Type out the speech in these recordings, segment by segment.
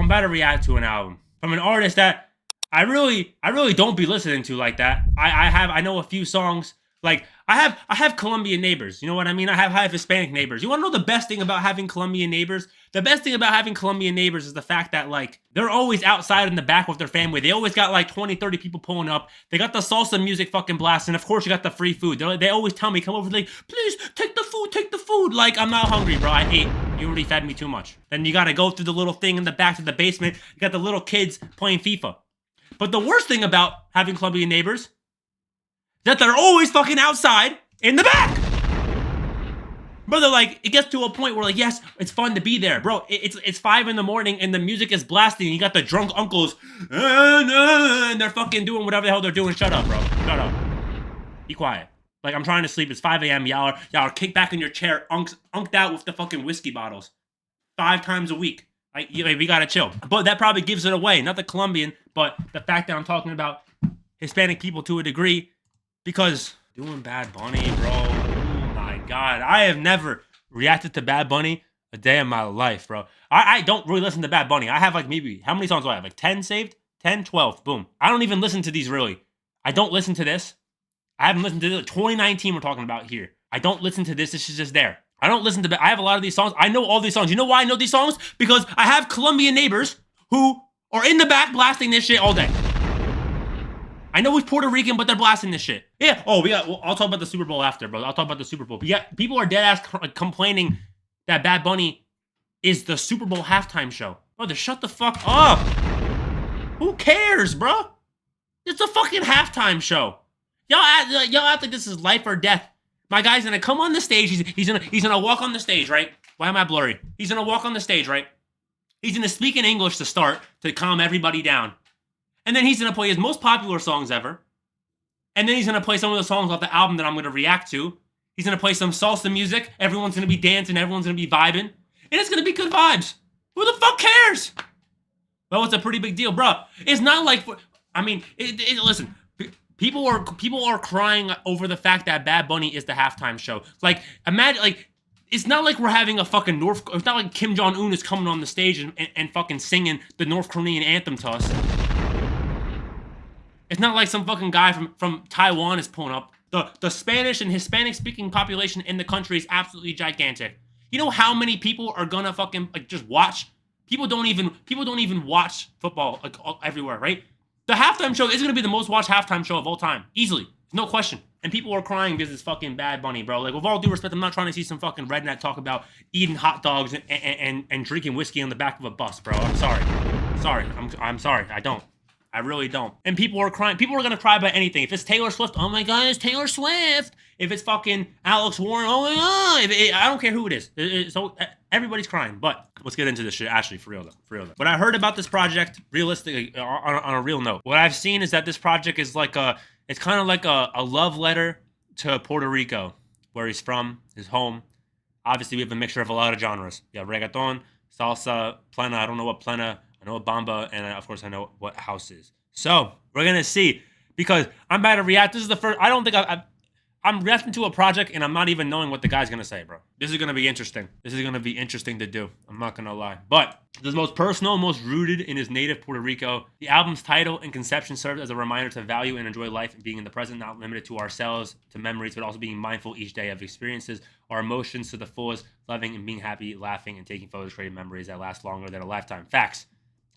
I'm about to react to an album from an artist that I really don't be listening to like that. I know a few songs. Like I have Colombian neighbors. You know what I mean? I have Hispanic neighbors. You want to know the best thing about having Colombian neighbors? The best thing about having Colombian neighbors is the fact that like they're always outside in the back with their family. They always got like 20, 30 people pulling up. They got the salsa music fucking blasting. Of course, you got the free food. They always tell me, come over, like, please take the food, take the food. Like, I'm not hungry, bro. I ate. You already fed me too much. Then you got to go through the little thing in the back to the basement. You got the little kids playing FIFA. But the worst thing about having Colombian neighbors, that they're always fucking outside in the back. Brother, like, it gets to a point where, like, yes, it's fun to be there. Bro, it's 5 in the morning and the music is blasting. You got the drunk uncles, and they're fucking doing whatever the hell they're doing. Shut up, bro. Shut up. Be quiet. Like, I'm trying to sleep. It's 5 a.m. Y'all are kicked back in your chair, unked out with the fucking whiskey bottles 5 times a week. Like, we gotta chill. But that probably gives it away. Not the Colombian, but the fact that I'm talking about Hispanic people to a degree. Because doing Bad Bunny, bro, oh my God. I have never reacted to Bad Bunny a day in my life, bro. I don't really listen to Bad Bunny. I have like maybe, how many songs do I have? Like 10 saved? 10, 12, boom. I don't even listen to these really. I don't listen to this. I haven't listened to this. 2019 we're talking about here. I don't listen to this. This is just there. I don't listen to, I have a lot of these songs. I know all these songs. You know why I know these songs? Because I have Colombian neighbors who are in the back blasting this shit all day. I know he's Puerto Rican, but they're blasting this shit. Yeah. Oh, I'll talk about the Super Bowl after, bro. I'll talk about the Super Bowl. But yeah, people are dead ass complaining that Bad Bunny is the Super Bowl halftime show. Brother, shut the fuck up. Who cares, bro? It's a fucking halftime show. Y'all act like this is life or death. My guy's gonna come on the stage. He's gonna walk on the stage, right? Why am I blurry? He's gonna walk on the stage, right? He's gonna speak in English to start to calm everybody down. And then he's going to play his most popular songs ever. And then he's going to play some of the songs off the album that I'm going to react to. He's going to play some salsa music. Everyone's going to be dancing. Everyone's going to be vibing. And it's going to be good vibes. Who the fuck cares? Well, it's a pretty big deal, bro. It's not like, I mean, listen, people are crying over the fact that Bad Bunny is the halftime show. Like, imagine, like, it's not like we're having a fucking it's not like Kim Jong-un is coming on the stage and fucking singing the North Korean anthem to us. It's not like some fucking guy from Taiwan is pulling up. The Spanish and Hispanic speaking population in the country is absolutely gigantic. You know how many people are gonna fucking like just watch? People don't even watch football like everywhere, right? The halftime show is gonna be the most watched halftime show of all time, easily, no question. And people are crying because it's fucking Bad Bunny, bro. Like, with all due respect, I'm not trying to see some fucking redneck talk about eating hot dogs and drinking whiskey on the back of a bus, bro. I'm sorry. I'm sorry. I don't. I really don't. And people are crying. People are going to cry about anything. If it's Taylor Swift, oh my God, it's Taylor Swift. If it's fucking Alex Warren, oh my God. I don't care who it is. So everybody's crying. But let's get into this shit, actually, for real though. What I heard about this project, realistically, on a real note, what I've seen is that this project is like it's kind of like a love letter to Puerto Rico, where he's from, his home. Obviously, we have a mixture of a lot of genres. Yeah, reggaeton, salsa, plena. I don't know what plena. I know what bamba, and of course I know what house is. So we're gonna see, because I'm about to react. This is the first. I don't think I'm reacting to a project and I'm not even knowing what the guy's gonna say, bro. This is gonna be interesting. This is gonna be interesting to do. I'm not gonna lie. But this is most personal, most rooted in his native Puerto Rico. The album's title and conception serves as a reminder to value and enjoy life and being in the present, not limited to ourselves, to memories, but also being mindful each day of experiences, our emotions to the fullest, loving and being happy, laughing and taking photos, creating memories that last longer than a lifetime. Facts.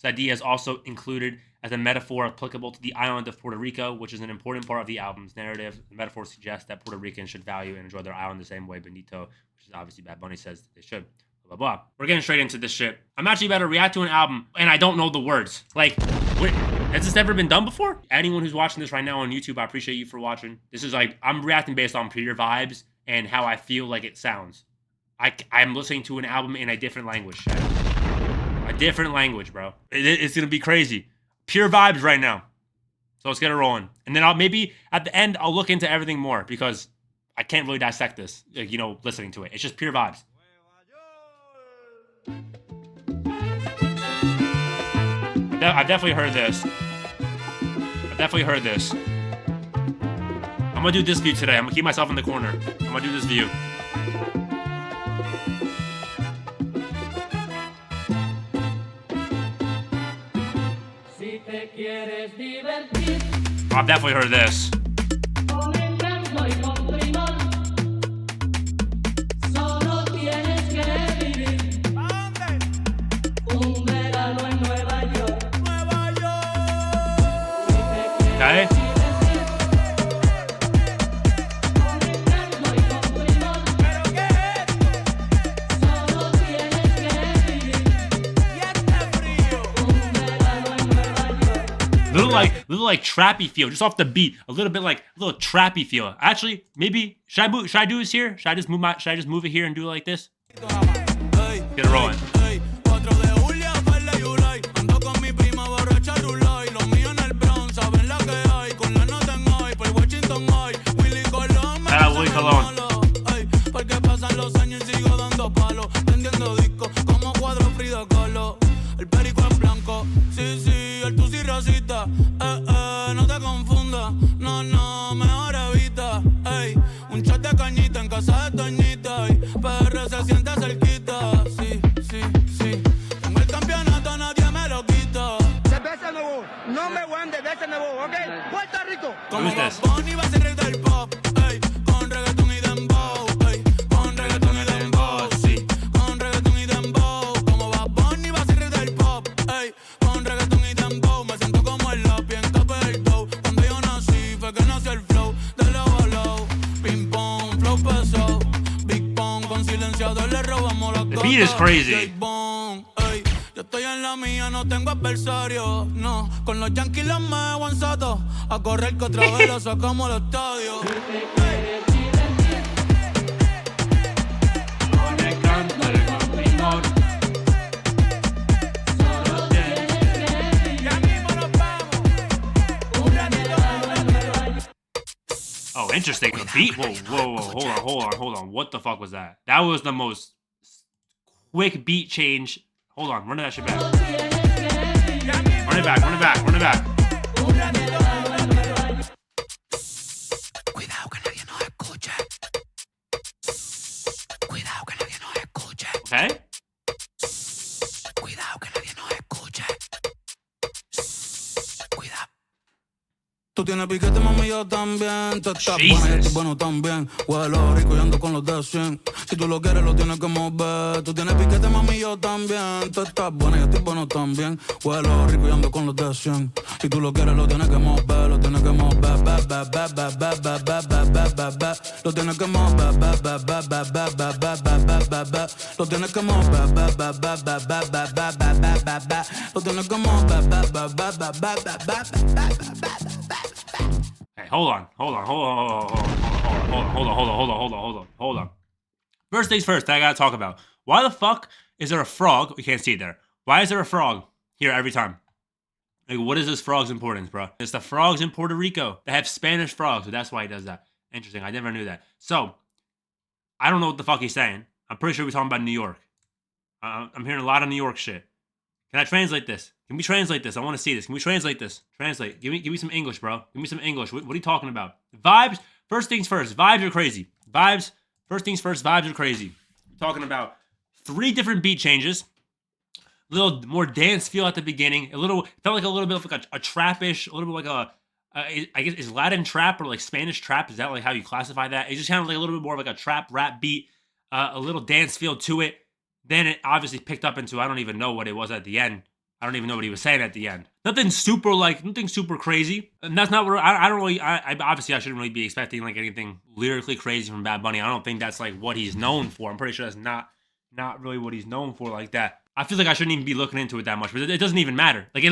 This idea is also included as a metaphor applicable to the island of Puerto Rico, which is an important part of the album's narrative. The metaphor suggests that Puerto Ricans should value and enjoy their island the same way Benito, which is obviously Bad Bunny, says they should. Blah, blah, blah. We're getting straight into this shit. I'm actually about to react to an album, and I don't know the words. Like, has this ever been done before? Anyone who's watching this right now on YouTube, I appreciate you for watching. This is like, I'm reacting based on pure vibes and how I feel like it sounds. I'm listening to an album in a different language, Chad. A different language, bro. It's gonna be crazy. Pure vibes right now. So let's get it rolling. And then maybe at the end, I'll look into everything more, because I can't really dissect this, like, you know, listening to it. It's just pure vibes. I've definitely heard this. I'm gonna do this view today. I'm gonna keep myself in the corner. I'm gonna do this view. I've definitely heard this. Okay. Little like trappy feel, just off the beat. A little bit like a little trappy feel. Actually, maybe should I do this here? Should I just move it here and do it like this? Get it rolling. Willy Colon. No te confunda, no, mejor evita. Ey, un shot de cañita en casa de Toñita. PR se siente cerquita. Sí. Tengo el campeonato, nadie me lo quita. Cerveza nuevo, no me voy de cerveza nuevo, ¿ok? Puerto Rico. Como Bunny va a ser rey del pop. Ey, con reggaeton y dembow. Ey, con reggaeton y dembow. Sí, con reggaeton y dembow. Como va Bunny va a ser rey del pop. Ey, con reggaeton y dembow. Me siento como el lápiz en tope del dough. Cuando yo nací fue que nació el flow de low a low. Ping pong, flow pesado. Big pong, con silenciador le robamos la The beat is crazy. Ey, yo estoy en la mía, no tengo adversario. No, con los Yankees los me aguanzato. A correr que otra vez lo sacamos al estadio. Oh, interesting. The beat. Whoa. Hold on. What the fuck was that? That was the most quick beat change. Hold on. Run that shit back. Run it back. Cuidado que nadie nos escuche. Cuidado que nadie nos escuche. Okay. Cuidado que nadie nos escuche. Cuidado. Tú tienes piquete, mami, yo también. Tú estás buena y estoy bueno también. Huelo rico y ando con los de 100. Si tú lo quieres, lo tienes que mover. Tú tienes piquete, mami, yo también. Tú estás buena y estoy bueno también. Huelo rico y ando con los de 100. Si tú lo quieres, lo tienes que mover. Lo tienes que mover. Lo tienes que mover. Lo tienes que mover. Lo tienes que mover. Hey, hold on. First things first, I gotta talk about. Why the fuck is there a frog? We can't see it there. Why is there a frog here every time? Like, what is this frog's importance, bro? It's the frogs in Puerto Rico. They have Spanish frogs, so that's why he does that. Interesting, I never knew that. So, I don't know what the fuck he's saying. I'm pretty sure we're talking about New York. I'm hearing a lot of New York shit. Can I translate this? Can we translate this? I want to see this. Can we translate this? Translate. Give me some English, bro. Give me some English. What are you talking about? Vibes. First things first. Vibes are crazy. Vibes. First things first. Vibes are crazy. We're talking about 3 different beat changes. A little more dance feel at the beginning. Felt like a little bit of like a trappish. A little bit like I guess is Latin trap or like Spanish trap. Is that like how you classify that? It just sounded like a little bit more of like a trap rap beat. A little dance feel to it. Then it obviously picked up into, I don't even know what it was at the end. I don't even know what he was saying at the end. Nothing super crazy. And that's not what, I don't really, obviously I shouldn't really be expecting like anything lyrically crazy from Bad Bunny. I don't think that's like what he's known for. I'm pretty sure that's not really what he's known for like that. I feel like I shouldn't even be looking into it that much, but it doesn't even matter. Like it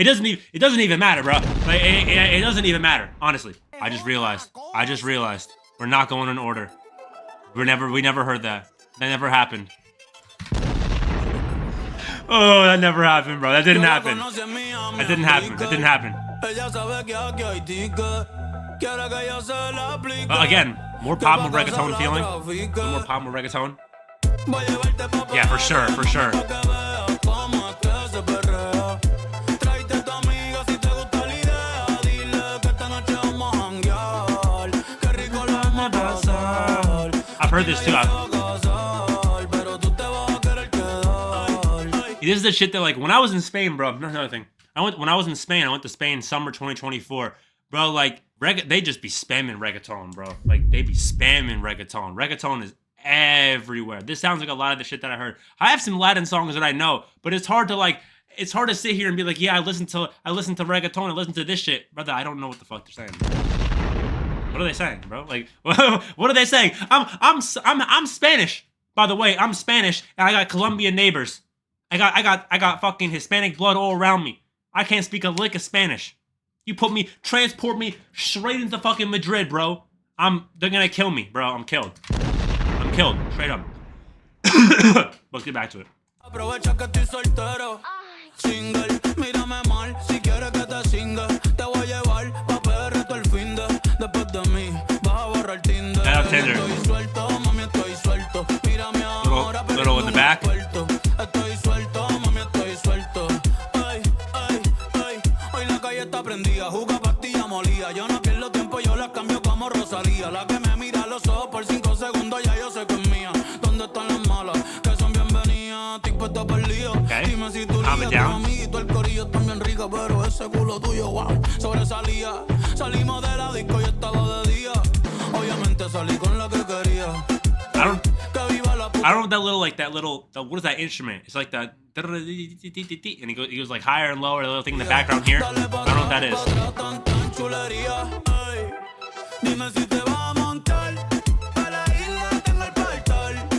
doesn't even matter, bro. Like it doesn't even matter, honestly. I just realized, we're not going in order. We never heard that. That never happened. Oh, that never happened, bro. That didn't happen. Again, more pop, more reggaeton feeling. More pop, more reggaeton. Yeah, for sure. I've heard this too. This is the shit that, like, when I was in Spain, bro, another thing. when I was in Spain. I went to Spain summer 2024, bro. Like they just be spamming reggaeton, bro. Like they be spamming reggaeton. Reggaeton is everywhere. This sounds like a lot of the shit that I heard. I have some Latin songs that I know, but it's hard to sit here and be like, yeah, I listen to reggaeton, I listen to this shit, brother. I don't know what the fuck they're saying. What are they saying, bro? Like, what are they saying? I'm Spanish, by the way. I'm Spanish, and I got Colombian neighbors. I got fucking Hispanic blood all around me. I can't speak a lick of Spanish. You transport me straight into fucking Madrid, bro. They're gonna kill me, bro. I'm killed, straight up. Let's get back to it. Aprovecha que estoy soltero, single, mírame mal, si quieres que te singa, te voy a llevar pa' PR todo el finde, después de mí, vas a borrar Tinder. Estoy suelto, mami, estoy suelto, mírame ahora, pero in the back. Estoy suelto, mami, estoy suelto, ay, ay, ay, hoy la calle está prendida, juga pastilla molía, yo no pierdo tiempo, yo la cambio como Rosalía, la que me mira a los ojos por 5 segundos, ya yo sé que es mía, ¿dónde están las malas? Que son bienvenidas, estoy puesto por lío. Okay. Dime si tú lías, tu amiguito, el corillo está bien rica, pero ese culo tuyo, wow, sobresalía. Salimos de la disco y estaba de día. Obviamente salí con la que quería. I don't know what is that instrument? It's like the and he goes like higher and lower, the little thing in the background here. I don't know what that is. Dime si te vas a montar a la isla, tengo el portal.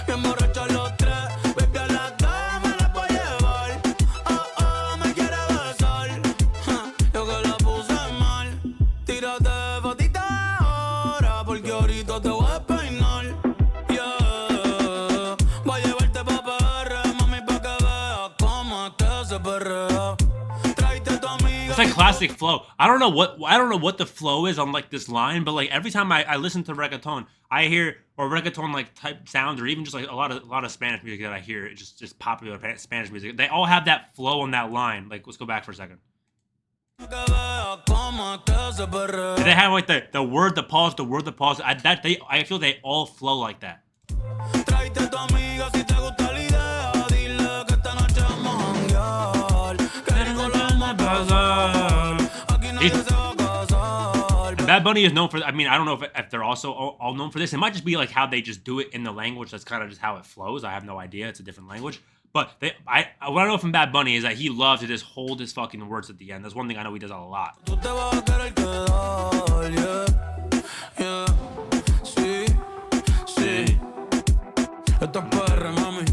Bien borrachos los tres, baby, a las dos me las voy a llevar. Oh, oh, me quiere besar. Yo que la puse mal. Tírate fotita ahora, porque ahorita te voy a peinar. Yeah, voy a llevarte pa' PR, mami, pa' que veas cómo es que se perrea. Tráete tu amiga. It's like classic flow. I don't know what the flow is on like this line, but like every time I listen to reggaeton, I hear or reggaeton like type sounds, or even just like a lot of Spanish music that I hear, it's just popular Spanish music. They all have that flow on that line. Like, let's go back for a second. They have like the word, the pause, the word, the pause. I feel they all flow like that. Tráete tu amiga si te gusta la idea. Dile que esta noche vamos a janguear. Que rico lo vamos a pasar. Aquí nadie se va a casar. And Bad Bunny is known for, I mean, I don't know if they're also all known for this. It might just be like how they just do it in the language. That's kind of just how it flows. I have no idea. It's a different language. But what I know from Bad Bunny is that he loves to just hold his fucking words at the end. That's one thing I know he does a lot. Tú te vas a querer quedar, yeah, yeah. Sí, sí. Esto es PR, mami.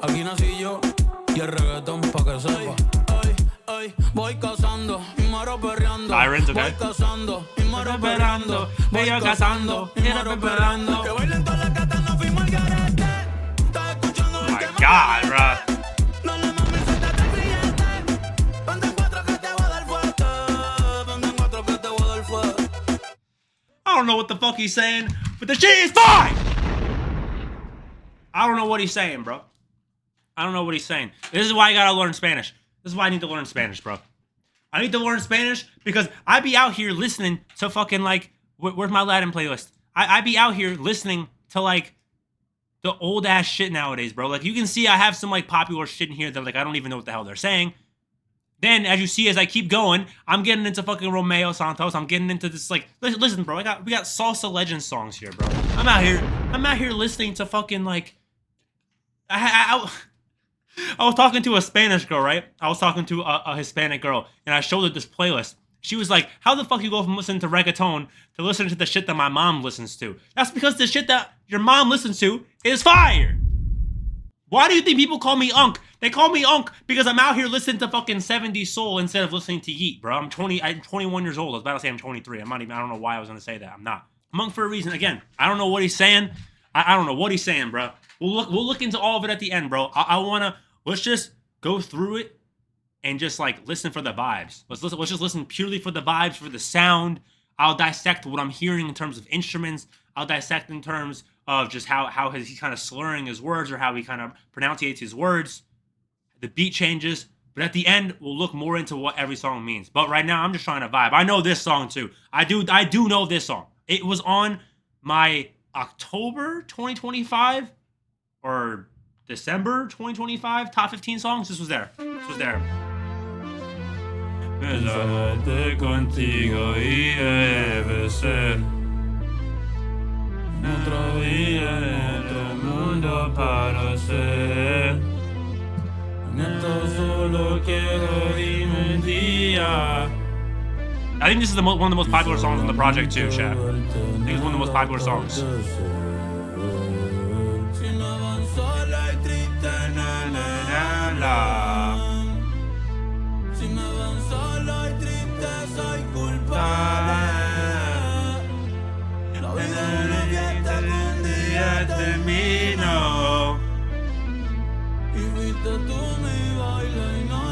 Aquí nací yo y el reggaetón pa' que sepa. Ay, ay, voy cazando y muero perreando. Sirens, okay. Voy cazando y muero perreando. Voy cazando y muero perreando. Que bailen todas las gatas, no fuimos al garete. Estás escuchando el que God, bruh. Dale, mami, suéltate el billete. Ponte en 4 que te voy a dar fuerte. Ponte en 4 que te voy a dar fuerte. I don't know what the fuck he's saying, but the shit is fine! I don't know what he's saying, bro. I don't know what he's saying. This is why I gotta learn Spanish. This is why I need to learn Spanish, bro. I need to learn Spanish because I be out here listening to fucking like, where's my Latin playlist? I be out here listening to like the old ass shit nowadays, bro. Like you can see I have some like popular shit in here that like I don't even know what the hell they're saying. Then as you see, as I keep going, I'm getting into fucking Romeo Santos. I'm getting into this like, listen, bro. We got salsa legend songs here, bro. I'm out here listening to fucking like, I was talking to a Spanish girl, right? I was talking to a Hispanic girl, and I showed her this playlist. She was like, how the fuck you go from listening to reggaeton to listening to the shit that my mom listens to? That's because the shit that your mom listens to is fire. Why do you think people call me Unk? They call me Unk because I'm out here listening to fucking 70s soul instead of listening to Yeet, bro. I'm 21 years old. I was about to say I'm 23. I don't know why I was going to say that. I'm not. I'm Unk for a reason. Again, I don't know what he's saying. I don't know what he's saying, bro. We'll look into all of it at the end, bro. Let's just go through it and just like listen for the vibes. Let's just listen purely for the vibes, for the sound. I'll dissect what I'm hearing in terms of instruments. I'll dissect in terms of just how he kind of slurring his words or how he kind of pronunciates his words. The beat changes. But at the end, we'll look more into what every song means. But right now, I'm just trying to vibe. I know this song too. I do know this song. It was on my October 2025 or December 2025 top 15 songs. This was there. Besarte contigo y debe ser otra vida en otro mundo para ser. Esto solo quiero dime un día. I think this is one of the most popular songs on the project too, chat. I think it's one of the most popular songs.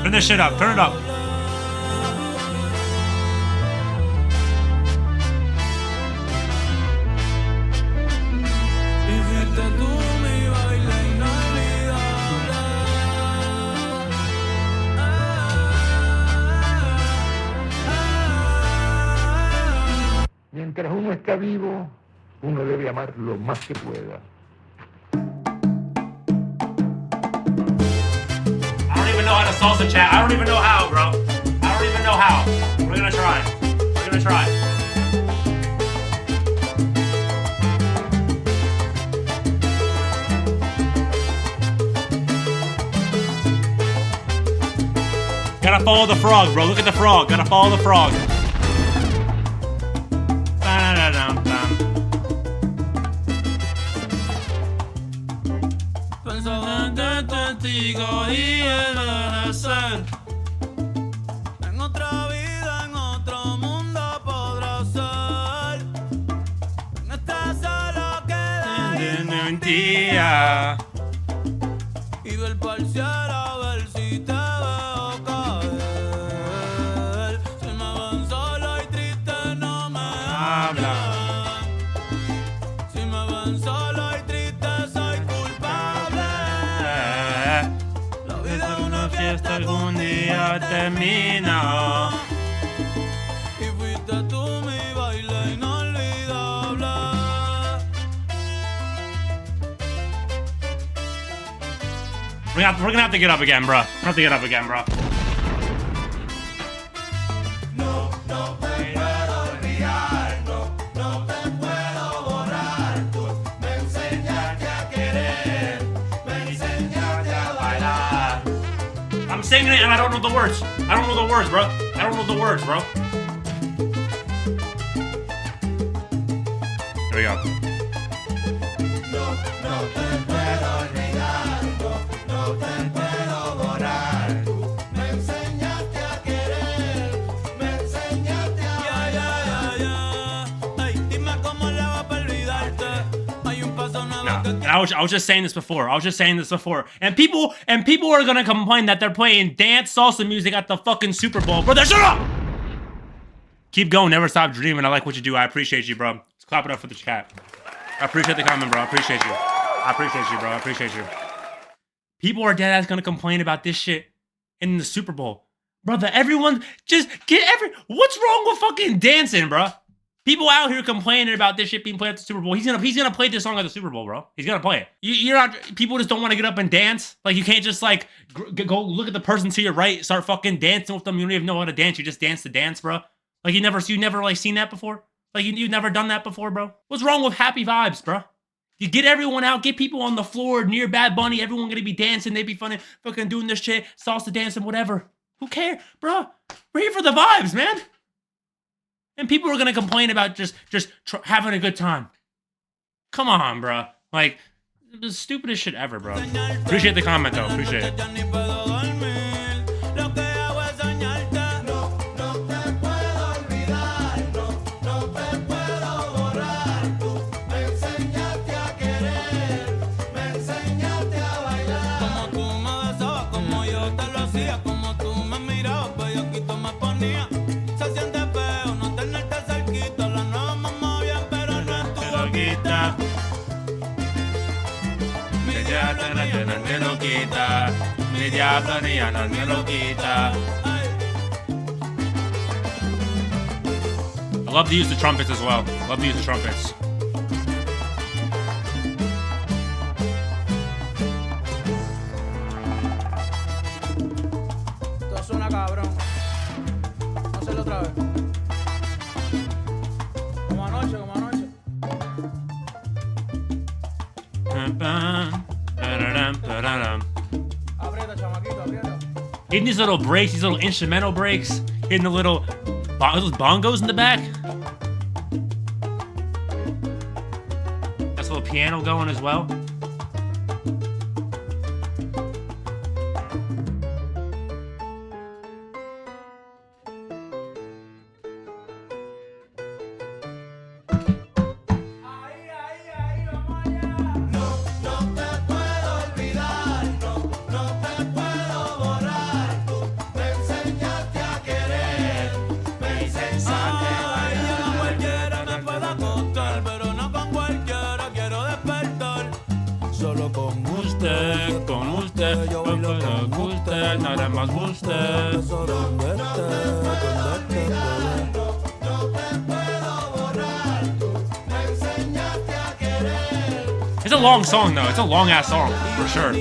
Turn this shit up, turn it up. Mientras uno está vivo, uno debe amar lo más que pueda. I don't even know how to salsa chat. I don't even know how, bro. I don't even know how. We're gonna try. We're gonna try. Gotta follow the frog, bro. Look at the frog. Gotta follow the frog. Contigo y el hacer. En otra vida, en otro mundo podrá ser. En esta solo queda un día. y ver parcial a ver si te veo caer. Si me ven solo y triste no me hablan. Si me ven solo y triste soy culpable. La vida es una fiesta, algún día termina. y fuiste tú mi baile inolvidable. We're gonna have to get up again, bro. We're gonna have to get up again, bro. I'm singing it and I don't know the words. I don't know the words, bro. I don't know the words, bro. Here we go. And I was just saying this before. And people are gonna complain that they're playing dance salsa music at the fucking Super Bowl. Brother, shut up! Keep going, never stop dreaming. I like what you do. I appreciate you, bro. Let's clap it up for the chat. I appreciate the comment, bro. I appreciate you. I appreciate you, bro. I appreciate you. People are dead ass gonna complain about this shit in the Super Bowl. Brother, everyone just what's wrong with fucking dancing, bro? People out here complaining about this shit being played at the Super Bowl. He's gonna play this song at the Super Bowl, bro. He's gonna play it. You're not. People just don't want to get up and dance. Like you can't just like go look at the person to your right, start fucking dancing with them. You don't even know how to dance. You just dance the dance, bro. Like you never like seen that before. Like you've never done that before, bro. What's wrong with happy vibes, bro? You get everyone out, get people on the floor near Bad Bunny. Everyone gonna be dancing. They be fucking doing this shit, salsa dancing, whatever. Who cares, bro? We're here for the vibes, man. And people are gonna complain about just having a good time. Come on, bro. Like, the stupidest shit ever, bro. Appreciate the comment, though. Appreciate it. I love to use the trumpets as well. Love to use the trumpets. Esto suena cabrón. Hitting these little breaks, these little instrumental breaks, hitting the little bongos in the back. That's a little piano going as well. Nada más usted. It's a long song though. It's a long ass song for sure.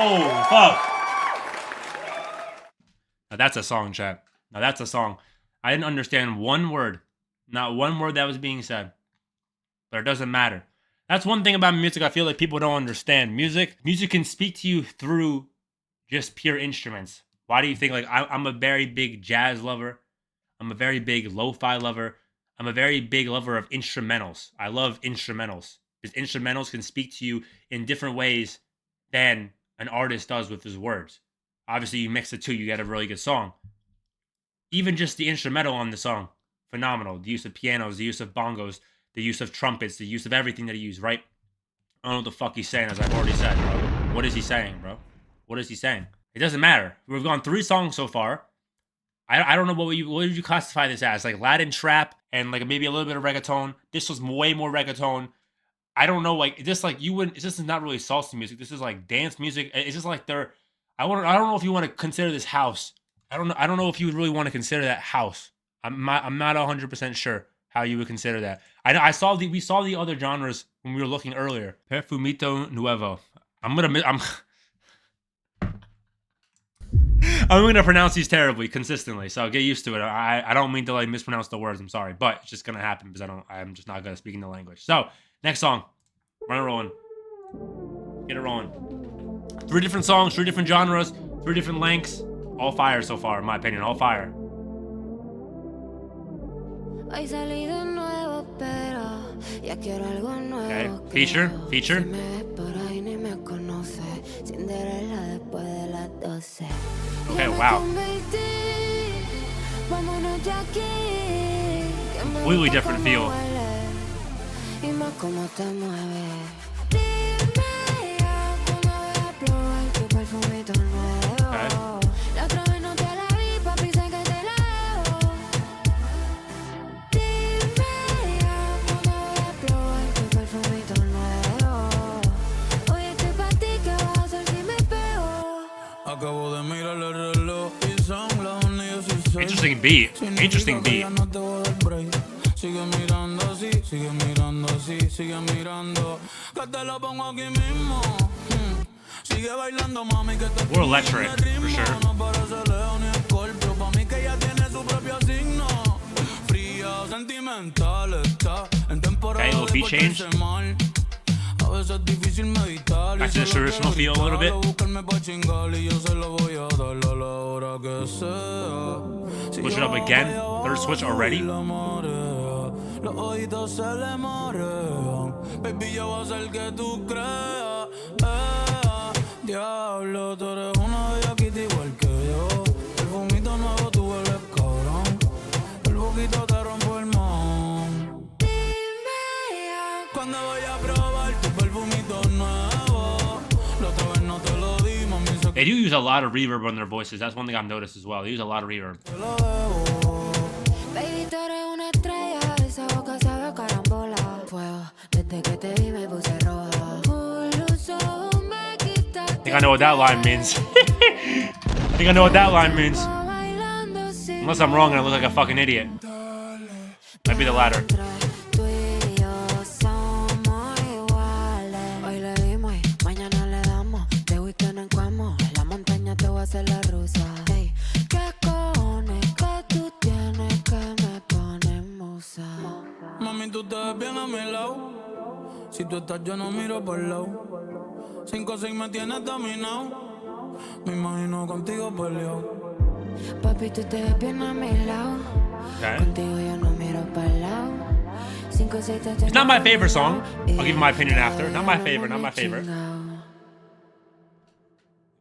Oh, fuck. Now that's a song, chat. Now that's a song. I didn't understand one word. Not one word that was being said. But it doesn't matter. That's one thing about music I feel like people don't understand. Music can speak to you through just pure instruments. Why do you think, like, I'm a very big jazz lover. I'm a very big lo-fi lover. I'm a very big lover of instrumentals. I love instrumentals. Because instrumentals can speak to you in different ways than an artist does with his words. Obviously, you mix the two, you get a really good song. Even just the instrumental on the song, phenomenal. The use of pianos, the use of bongos, the use of trumpets, the use of everything that he used, right? I don't know what the fuck he's saying, as I've already said, bro. What is he saying, bro? What is he saying? It doesn't matter. We've gone 3 songs so far. I don't know what would you classify this as, like Latin trap and like maybe a little bit of reggaeton. This was way more reggaeton. I don't know, like this, like you wouldn't. This is not really salsa music. This is like dance music. It's just like they're. I don't know if you want to consider this house. I don't know if you would really want to consider that house. I'm not 100% sure how you would consider that. We saw the other genres when we were looking earlier. PERFuMITO NUEVO. I'm gonna pronounce these terribly consistently, so get used to it. I don't mean to like mispronounce the words. I'm sorry, but it's just gonna happen because I'm just not good at speaking the language. So next song, run it rolling, get it rolling. 3 different songs, 3 different genres, 3 different lengths, all fire so far, in my opinion, all fire. Okay, feature. Okay, wow. Completely different feel. Okay. Interesting beat. Interesting beat. Sigue mirando así, sigue mirando así, sigue mirando. Que te lo pongo aquí mismo. Sigue bailando, mami, que te We're electric, for sure. no parece Leo ni Scorpio. Pa' mí que ella tiene su propio signo. Fría, sentimental está. En temporada Okay, little beat change. A veces es difícil meditar. Back to the traditional feel a little bit. Switch it up again. 3rd switch already. Los ojitos se le marean. Baby, yo voy a hacer que tú creas. Diablo, tú eres una bellaquita igual que yo. El fumito nuevo, tú eres cabrón. They do use a lot of reverb on their voices. That's one thing I've noticed as well. They use a lot of reverb. Baby, tú eres una estrella, esa boca sabe a carambola. Fuego, desde que te vi me puse roja. Los ojos me I think I know what that line means. I think I know what that line means. Unless I'm wrong and I look like a fucking idiot. Might be the latter. Tú y yo somos iguales. Hoy le dimos y mañana le damos. De weekend en Cuamo, en la montaña te voy a hacer la rusa. Hey, ¿qué cojones que tú tienes que me pones musa? Mami, tú te ves bien a mi lado. Si tú estás, yo no miro por el lado. 5-6 me tienes dominado. Me imagino contigo peleado. Papi, tú te ves bien a mi lado. Okay. Contigo yo no miro para el lado. 5-6 te It's not my favorite song. I'll give you my opinion after. Not my favorite, not my favorite.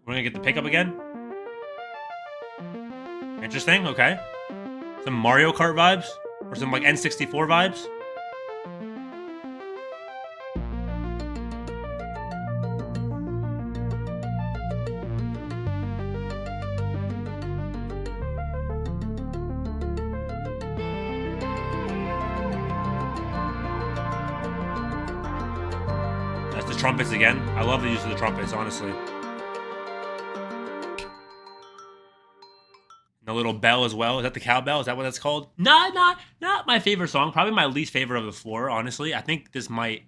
We're gonna get the pickup again. Interesting, okay. Some Mario Kart vibes. Or some like N64 vibes. That's the trumpets again. I love the use of the trumpets, honestly. The little bell as well. Is that the cowbell? Is that what that's called? Not my favorite song. Probably my least favorite of the 4, honestly. I think it might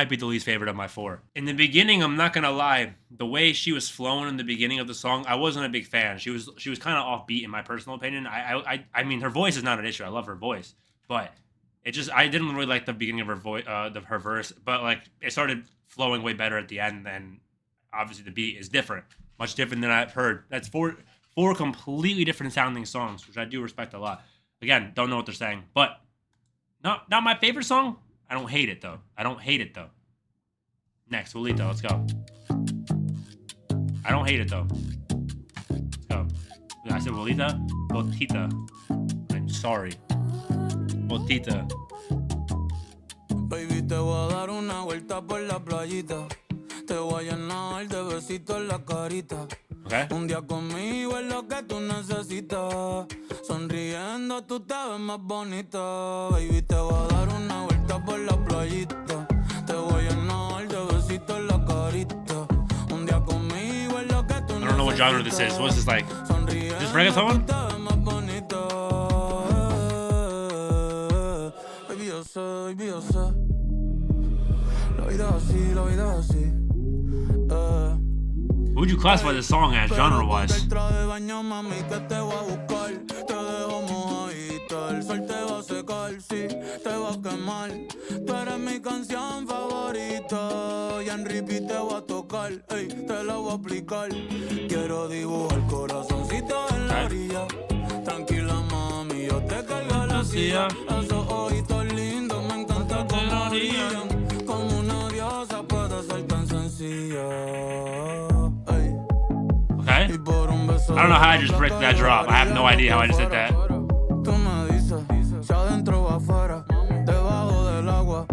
be the least favorite of my 4. In the beginning, I'm not gonna lie, the way she was flowing in the beginning of the song, I wasn't a big fan. She was kind of offbeat in my personal opinion. I mean, her voice is not an issue. I love her voice, but I didn't really like the beginning of her voice, her verse. But like, it started flowing way better at the end. And obviously, the beat is different, much different than I've heard. That's four completely different sounding songs, which I do respect a lot. Again, don't know what they're saying, but not my favorite song. I don't hate it though. Next, WELTiTA, let's go. I don't hate it though. Let's go. I said WELTiTA? WELTiTA. I'm sorry. WELTiTA. Baby, te voy a dar una vuelta por la playita. Te voy a llenar de besitos en la carita. Okay. Un día conmigo es lo que tú necesitas. Sonriendo tú te ves más bonita. Baby, te voy a dar una vuelta por la playita. Te voy a llenar de besitos en la carita. Un día conmigo es lo que tú necesitas. I don't know what genre this is. What's this like? Is this reggaeton? Baby, yo sé. La vida así, la vida así. What would you classify this song as, genre-wise? El traje de baño, mami, que te voy a buscar. Te dejo mojadita, el sol te va a secar, sí, te va a quemar. Tú eres mi canción favorita y en repeat te voy a tocar, ey, te la voy a aplicar. Quiero dibujar corazoncito en la orilla. Tranquila, mami, yo te cargo la silla. Esos ojitos lindos, me encanta cómo brillan. Como una diosa puede ser tan sencilla. Okay. I don't know how I just bricked that drop. I have no idea how I just did that. Tú me dices, si adentro o afuera, debajo del agua,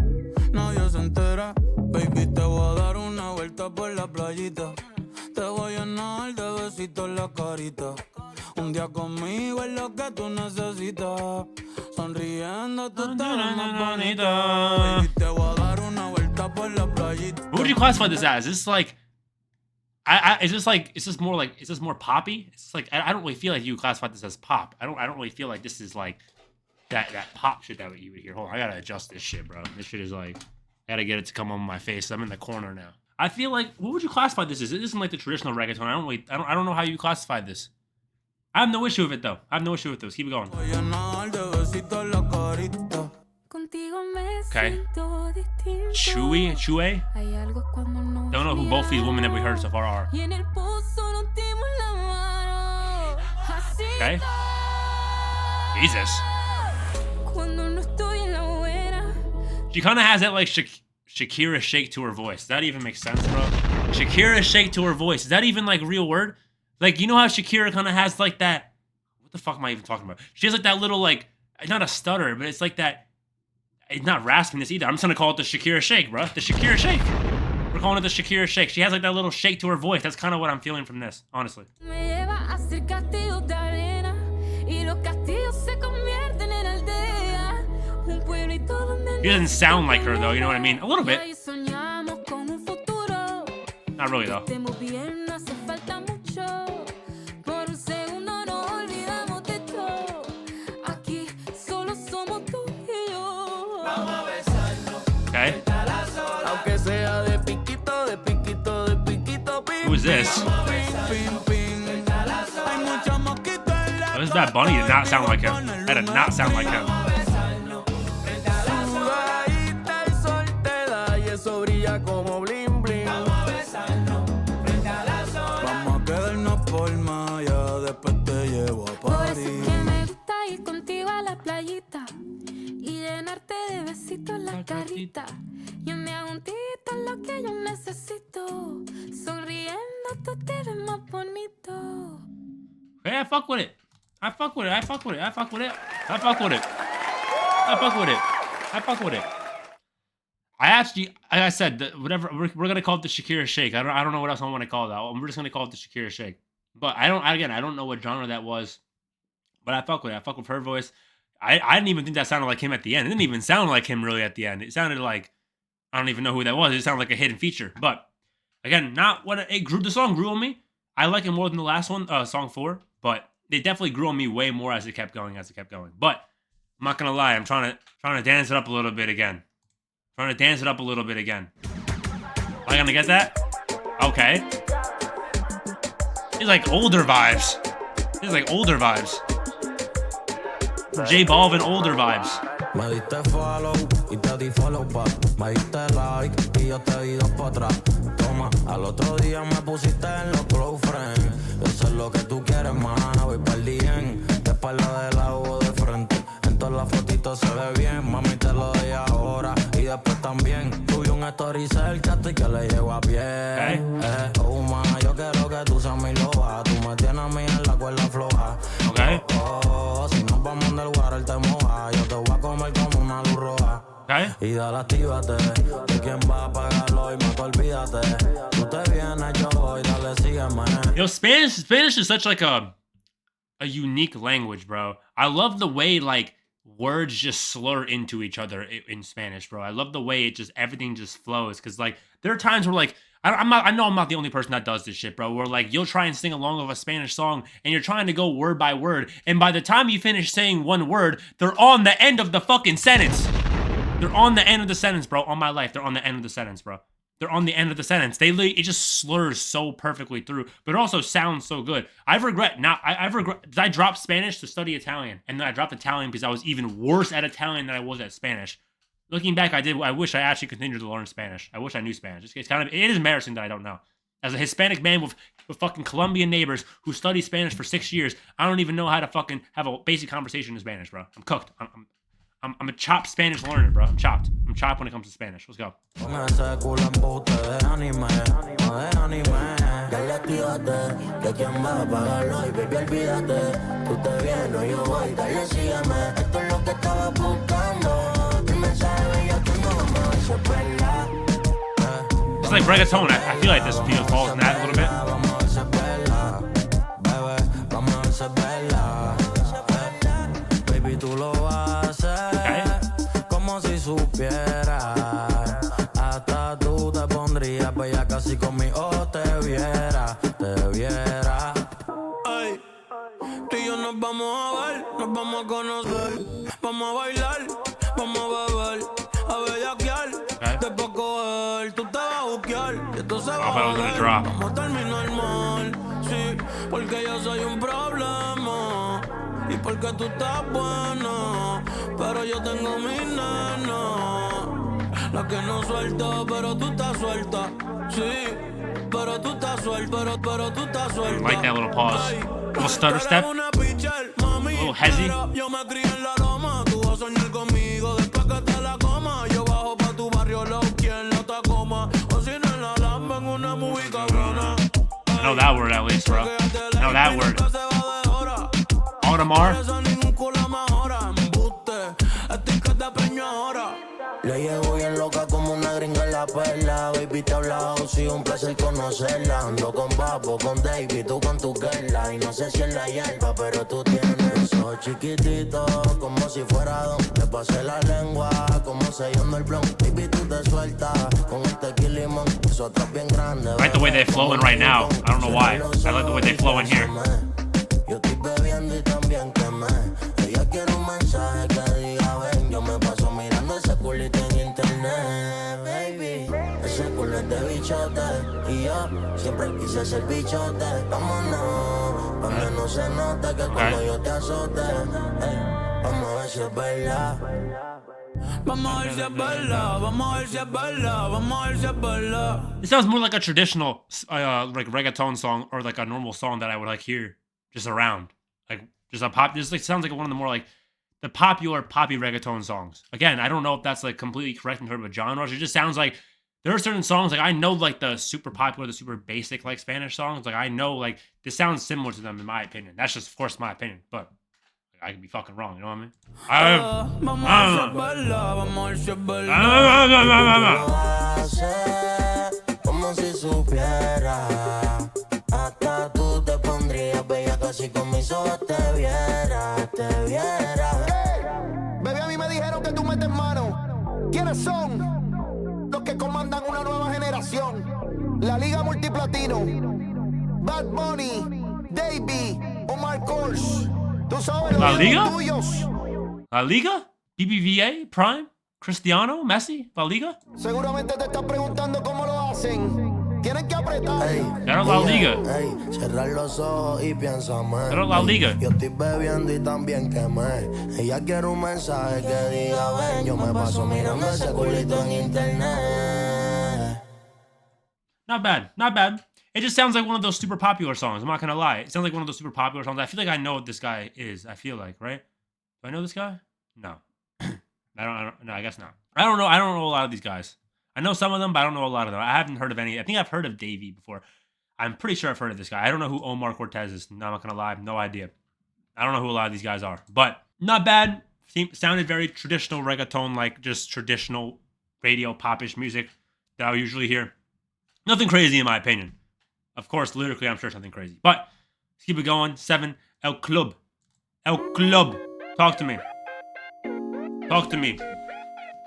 nadie se entera. Baby, te voy a dar una vuelta por la playita. Te voy a llenar de besitos en la carita. Un día conmigo es lo que tú necesitas. Sonriendo tú te ves más bonita. Baby, te voy a dar una vuelta por la playita. What would you classify this as? Is this like, is this more poppy? It's like I don't really feel like you classify this as pop. I don't really feel like this is like that pop shit that you would hear. Hold on, I gotta adjust this shit, bro. This shit is like, I gotta get it to come on my face. I'm in the corner now. I feel like, what would you classify this as? It isn't like the traditional reggaeton. I don't know how you classify this. I have no issue with it though. I have no issue with this. Keep it going. Okay. Chewy? Don't know who both these women that we heard so far are. Okay. Jesus. She kind of has that like Shakira shake to her voice. Does that even make sense, bro? Shakira shake to her voice. Is that even like a real word? Like, you know how Shakira kind of has like that, what the fuck am I even talking about? She has like that little like, not a stutter, but it's like that, it's not raspiness either. I'm just gonna call it the Shakira shake, bro. The Shakira shake. We're calling it the Shakira shake. She has like that little shake to her voice. That's kind of what I'm feeling from this, honestly. Me lleva a hacer castillos de arena y los castillos se convierten en aldea. Un pueblito donde She doesn't sound like her though, you know what I mean? A little bit. y soñamos con un futuro. Not really though. Estemos bien, no hace falta mucho. Por un segundo nos olvidamos de todo. Aquí solo somos tú y yo. Vamos a besarnos. Okay. Aunque sea de piquito, de piquito, de piquito, pim, Who is this? pim, pim. Hay muchos mosquitos en la Oh, this Bad Bunny did not sound like him. That did not sound like him. sudadita, el sol te da y eso brilla como bling bling. Vamos a quedarnos por Maya, después te llevo a Por eso es París. que me gusta ir contigo a la playita y llenarte de besitos la carita. Y en mi juntita es lo que yo necesito. Sonriendo tú te ves más bonito. Hey, I fuck with it. I fuck with it. I fuck with it. I fuck with it. I fuck with it. I fuck with it. I fuck with it. I actually, like I said, whatever we're gonna call it the Shakira shake. I don't know what else I want to call that. We're just gonna call it the Shakira shake. But I don't know what genre that was. But I fuck with it. I fuck with her voice. I didn't even think that sounded like him at the end. It didn't even sound like him really at the end. It sounded like, I don't even know who that was. It sounded like a hidden feature. But again, not what it grew. The song grew on me. I like it more than the last one, song 4. But it definitely grew on me way more as it kept going. But I'm not gonna lie. I'm trying to dance it up a little bit again. Are you gonna get that? Okay. It's like older vibes. J Balvin older vibes. Me diste follow y te di follow back. Me diste like y yo te di 2 para atrás. Toma, al otro día me pusiste en los KLOuFRENS. Yo sé lo que tú quieres más, voy pa'l bien. De espalda de lado o de frente. En todas las fotitos se ve bien. Mami te lo doy ahora y después también. Tuve un story cerca y que le llego a pie. Oh ma, yo quiero que tú seas mi loba. Tú me tienes a mí en la cuerda floja. Okay. Si nos vamos del water te moja. Yo te voy a comer como una luz roja. Okay. Y dale, actívate. ¿De quién va a pagarlo hoy? Más olvídate. Tú te vienes, yo voy. Dale, sígueme. Yo, Spanish is such like a unique language, bro. I love the way like words just slur into each other in Spanish, bro. I love the way it just everything just flows. Cause like there are times where like I know I'm not the only person that does this shit, bro. Where like you'll try and sing along with a Spanish song and you're trying to go word by word, and by the time you finish saying one word, they're on the end of the fucking sentence. They're on the end of the sentence, bro. On my life, they're on the end of the sentence, bro. They're on the end of the sentence. It just slurs so perfectly through, but it also sounds so good. I regret because I dropped Spanish to study Italian, and then I dropped Italian because I was even worse at Italian than I was at Spanish. Looking back, I wish I actually continued to learn Spanish. I wish I knew Spanish. It is embarrassing that I don't know. As a Hispanic man with fucking Colombian neighbors who studied Spanish for 6 years, I don't even know how to fucking have a basic conversation in Spanish, bro. I'm cooked. I'm a chopped Spanish learner, bro. I'm chopped when it comes to Spanish. Let's go. It's like reggaeton. I feel like this video falls in that a little bit. Hasta tú te pondrías bella casi conmigo te viera. Ay, tú y yo nos vamos a ver, nos vamos a conocer, vamos a bailar, vamos a beber, a bellaquear, después coger, tú te vas a buquear y esto se va a joder, vamos a terminar mal, sí, porque yo soy un problema y porque tú estás buena, pero yo tengo mi nena. La que no suelta, pero tú estás suelta. Sí, pero tú estás suelta, pero tú estás suelta. I like that little pause. Little stutter step. A little hezzy. Yo me crié en la loma, tú vas a soñar conmigo después que te la coma. Yo bajo pa' tu barrio, quien la Tacoma. O si no en la Lamba, en una muy cabrona. I know that word at least, bro. I know that word. Audemars. Le llevo bien loca como una gringa en la perla. Baby, baby, te he hablado, sí, un placer conocerla. Ando con Papo, con Davey, tú con tu girla. Y no sé si es la hierba, pero tú tienes eso chiquitito, como si fuera don. Te pasé la lengua, como sellando el blon. Baby, tú te sueltas con el tequila y limón. Eso está bien grande. I like the way they flowing right now. I don't know why. I like the way they flow in here. Yo estoy bebiendo y también quemé. Ella quiere un mensaje que diga ven. Yo me paso mirando ese culito en internet, baby. Ese culo es de bichote. Y yo siempre quise ser bichote. Vámonos, donde no se note que cuando yo te azote. Hey, vamos a ver si es verdad. Vamos a ver si es verdad, vamos a ver si es verdad, vamos a ver si es verdad. It sounds more like a traditional, like reggaeton song or like a normal song that I would like hear just around, like just a pop. Just like sounds like one of the more like the popular poppy reggaeton songs. Again, I don't know if that's like completely correct in terms of genres. It just sounds like there are certain songs like I know like the super popular, the super basic like Spanish songs. Like I know like this sounds similar to them in my opinion. That's just of course my opinion, but I could be fucking wrong. You know what I mean? Vamos a ver si es verdad, vamos a ver si es verdad. Lo hace como si supiera. Hasta tú te pondrías bella casi con mis ojos te viera, te viera. Bebé, a mí me dijeron que tú metes mano. ¿Quiénes son? Los que comandan una nueva generación. La Liga Multiplatino. Bad Bunny, Davey, Omar Kors. Tú sabes los La Liga? tuyos. La Liga? BBVA? Prime? Cristiano? Messi? La Liga? Seguramente te estás preguntando cómo lo hacen. Tienen que apretar. Ey, Era La Liga. Ey, cerrar los ojos y piénsame. Era La Liga. Yo estoy bebiendo y también quemé. Ella quiere un mensaje que diga ven. Yo me paso mirando ese culito en internet. Not bad. Not bad. It just sounds like one of those super popular songs. I'm not gonna lie. It sounds like one of those super popular songs. I feel like I know what this guy is. I feel like, right? Do I know this guy? No. I don't. No, I guess not. I don't know. I don't know a lot of these guys. I know some of them, but I don't know a lot of them. I haven't heard of any. I think I've heard of Davey before. I'm pretty sure I've heard of this guy. I don't know who Omar Cortez is. No, I'm not gonna lie. No idea. I don't know who a lot of these guys are. But not bad. Sounded very traditional reggaeton, like just traditional radio popish music that I would usually hear. Nothing crazy in my opinion. Of course, lyrically, I'm sure something crazy. But let's keep it going. 7. El Club. El Club. Talk to me. Talk to me.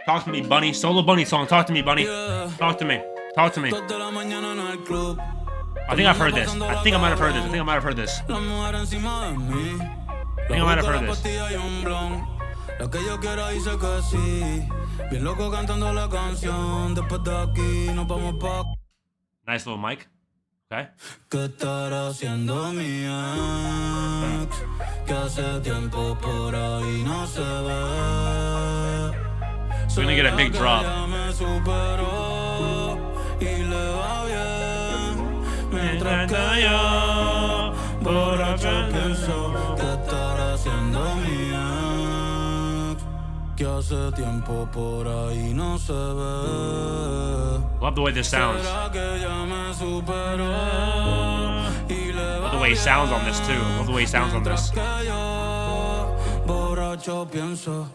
Talk to me, Bunny. Solo Bunny song. Talk to me, Bunny. Talk to me. Talk to me. I think I've heard this. I think I might have heard this. I think I might have heard this. I think I might have heard this. Lo que yo quiera dice que sí. Bien loco cantando la canción. Después de aquí nos vamos pa'. Nice little mic. Okay. ¿Qué estará haciendo mi ex? Que hace tiempo por ahí no se ve. We're gonna get a big drop. Me superó y le va bien. Mientras que yo borracho pienso ¿qué estará haciendo mi ex? Que hace tiempo por ahí no se ve. Love the way this sounds. ¿Será que ya me superó? Y le Love the way he sounds on this too. Love the way he sounds on this. que yo borracho pienso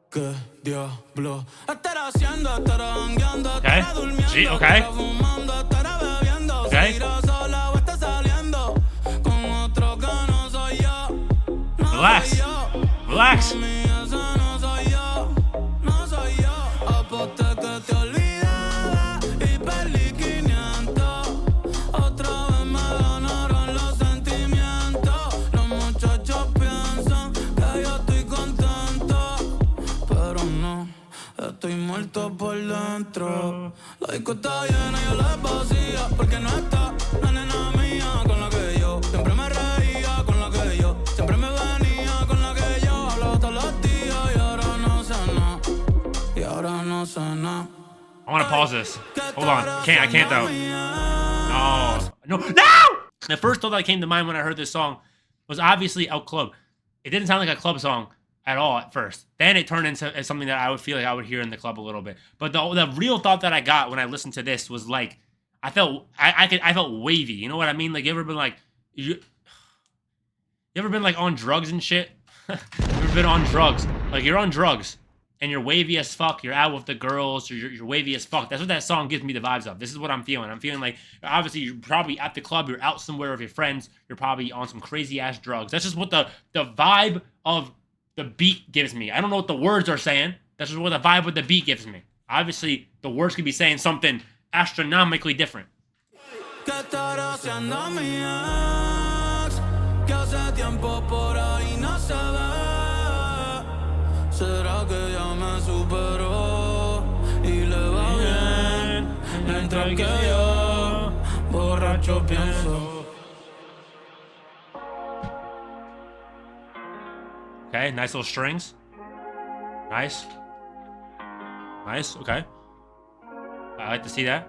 ¿qué diablo estará haciendo? Estará jangueando, Okay. estará durmiendo, Sí, okay. estará fumando, estará bebiendo, Okay. seguirá sola o está saliendo con otro que no soy yo. No Relax. soy yo. Relax. Mami, ese no soy yo, no soy yo. Aposté que te olvidaba y perdí 500. Otra vez me ganaron los sentimientos. Los muchachos piensan que yo estoy contento, pero no, estoy muerto por dentro. La disco está llena y yo la vacía porque no está la nena mía con la que yo siempre me reía, con la que yo siempre me venía, con la que yo hablaba todos los días y ahora no sé nada, y ahora no sé nada. I want to pause this. Hold on. I can't though. No. No! The first thought that came to mind when I heard this song was obviously El Club. It didn't sound like a club song at all at first. Then it turned into something that I would feel like I would hear in the club a little bit. But the real thought that I got when I listened to this was like, I felt wavy. You know what I mean? Like, you ever been like, you ever been like on drugs and shit? You ever been on drugs? Like, you're on drugs and you're wavy as fuck, you're out with the girls, or you're wavy as fuck. That's what that song gives me the vibes of. This is what I'm feeling. I'm feeling like, obviously, you're probably at the club, you're out somewhere with your friends, you're probably on some crazy-ass drugs. That's just what the vibe of the beat gives me. I don't know what the words are saying. That's just what the vibe of the beat gives me. Obviously, the words could be saying something astronomically different. ¿Qué estará haciendo mi ex? Que hace tiempo por ahí no se ve. ¿Será que ya me superó y le va bien? Mientras que yo, borracho, pienso. Okay, nice little strings. Nice. Nice, okay. I like to see that.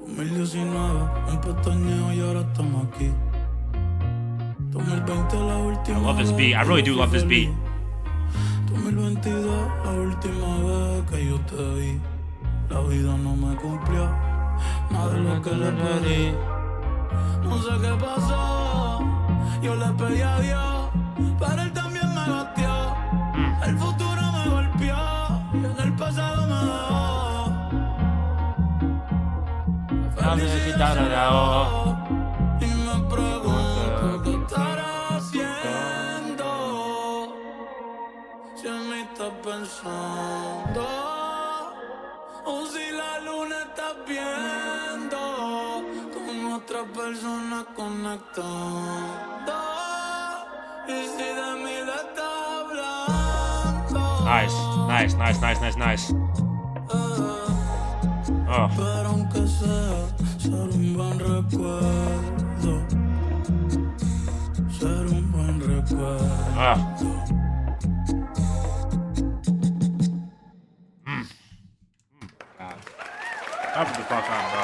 I love this beat. I really do love this beat. 2022, la última vez que yo te vi, la vida no me cumplió nada de lo que le pedí. No sé qué pasó, yo le pedí a Dios, pero él también me batió. El futuro me golpeó y en el pasado me dejó. Felicidad de la y me pregunto qué estará haciendo. Si en mí estás pensando, o si la luna estás viendo, con otra persona conectando, y si de mí le estás hablando. Nice. Oh. Pero aunque sea, ser un buen recuerdo, ser un buen recuerdo. Cover the fuck up, bro.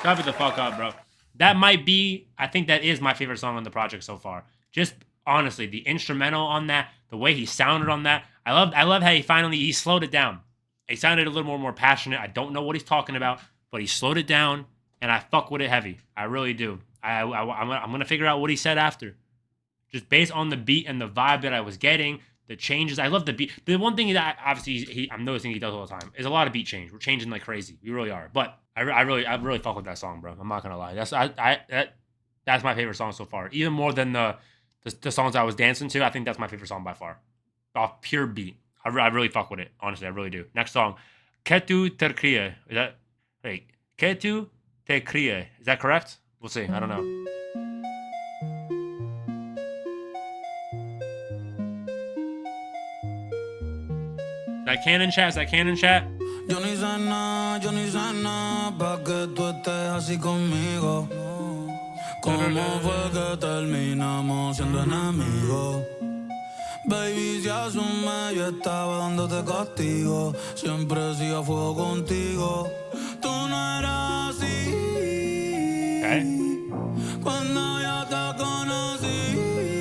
Cover the fuck up, bro. That might be, I think that is my favorite song on the project so far. Just honestly, the instrumental on that, the way he sounded on that. I love how he slowed it down. He sounded a little more passionate. I don't know what he's talking about, but he slowed it down, and I fuck with it heavy. I really do. I'm gonna figure out what he said after. Just based on the beat and the vibe that I was getting, the changes. I love the beat. The one thing that obviously I'm noticing he does all the time is a lot of beat change. We're changing like crazy. We really are. But I really fuck with that song, bro. I'm not gonna lie. That's my favorite song so far. Even more than the songs I was dancing to. I think that's my favorite song by far. Off pure beat. I really fuck with it. Honestly, I really do. Next song, KETU TeCRE. Is that wait? KETU TeCRE. Is that correct? We'll see. I don't know. That canon chat? Yo ni sé nada, pa' que tú estés así conmigo. ¿Cómo fue que terminamos siendo enemigos? Baby, si asume, yo estaba dándote castigo. Siempre sigo a fuego contigo. Tú no eras así. Okay. Cuando yo te conocí.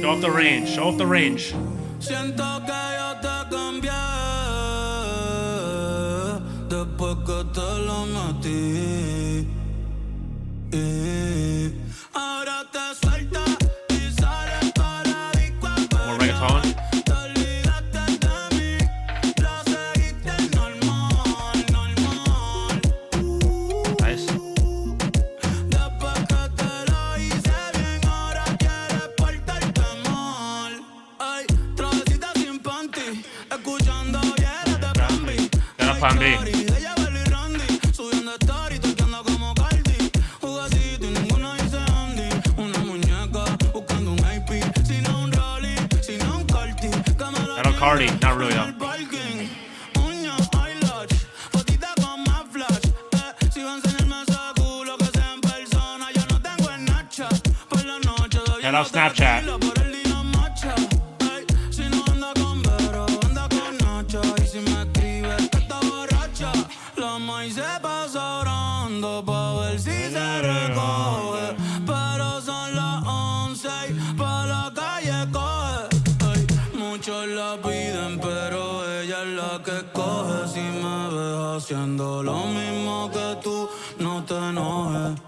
Show off the range. Siento que yo te cambié. Después que te lo metí. Ahora te sueltas y sales para disco. More reggaeton. Plan B. Cardi, not really though. Head off Snapchat. Haciendo lo mismo que tú, no te enojes.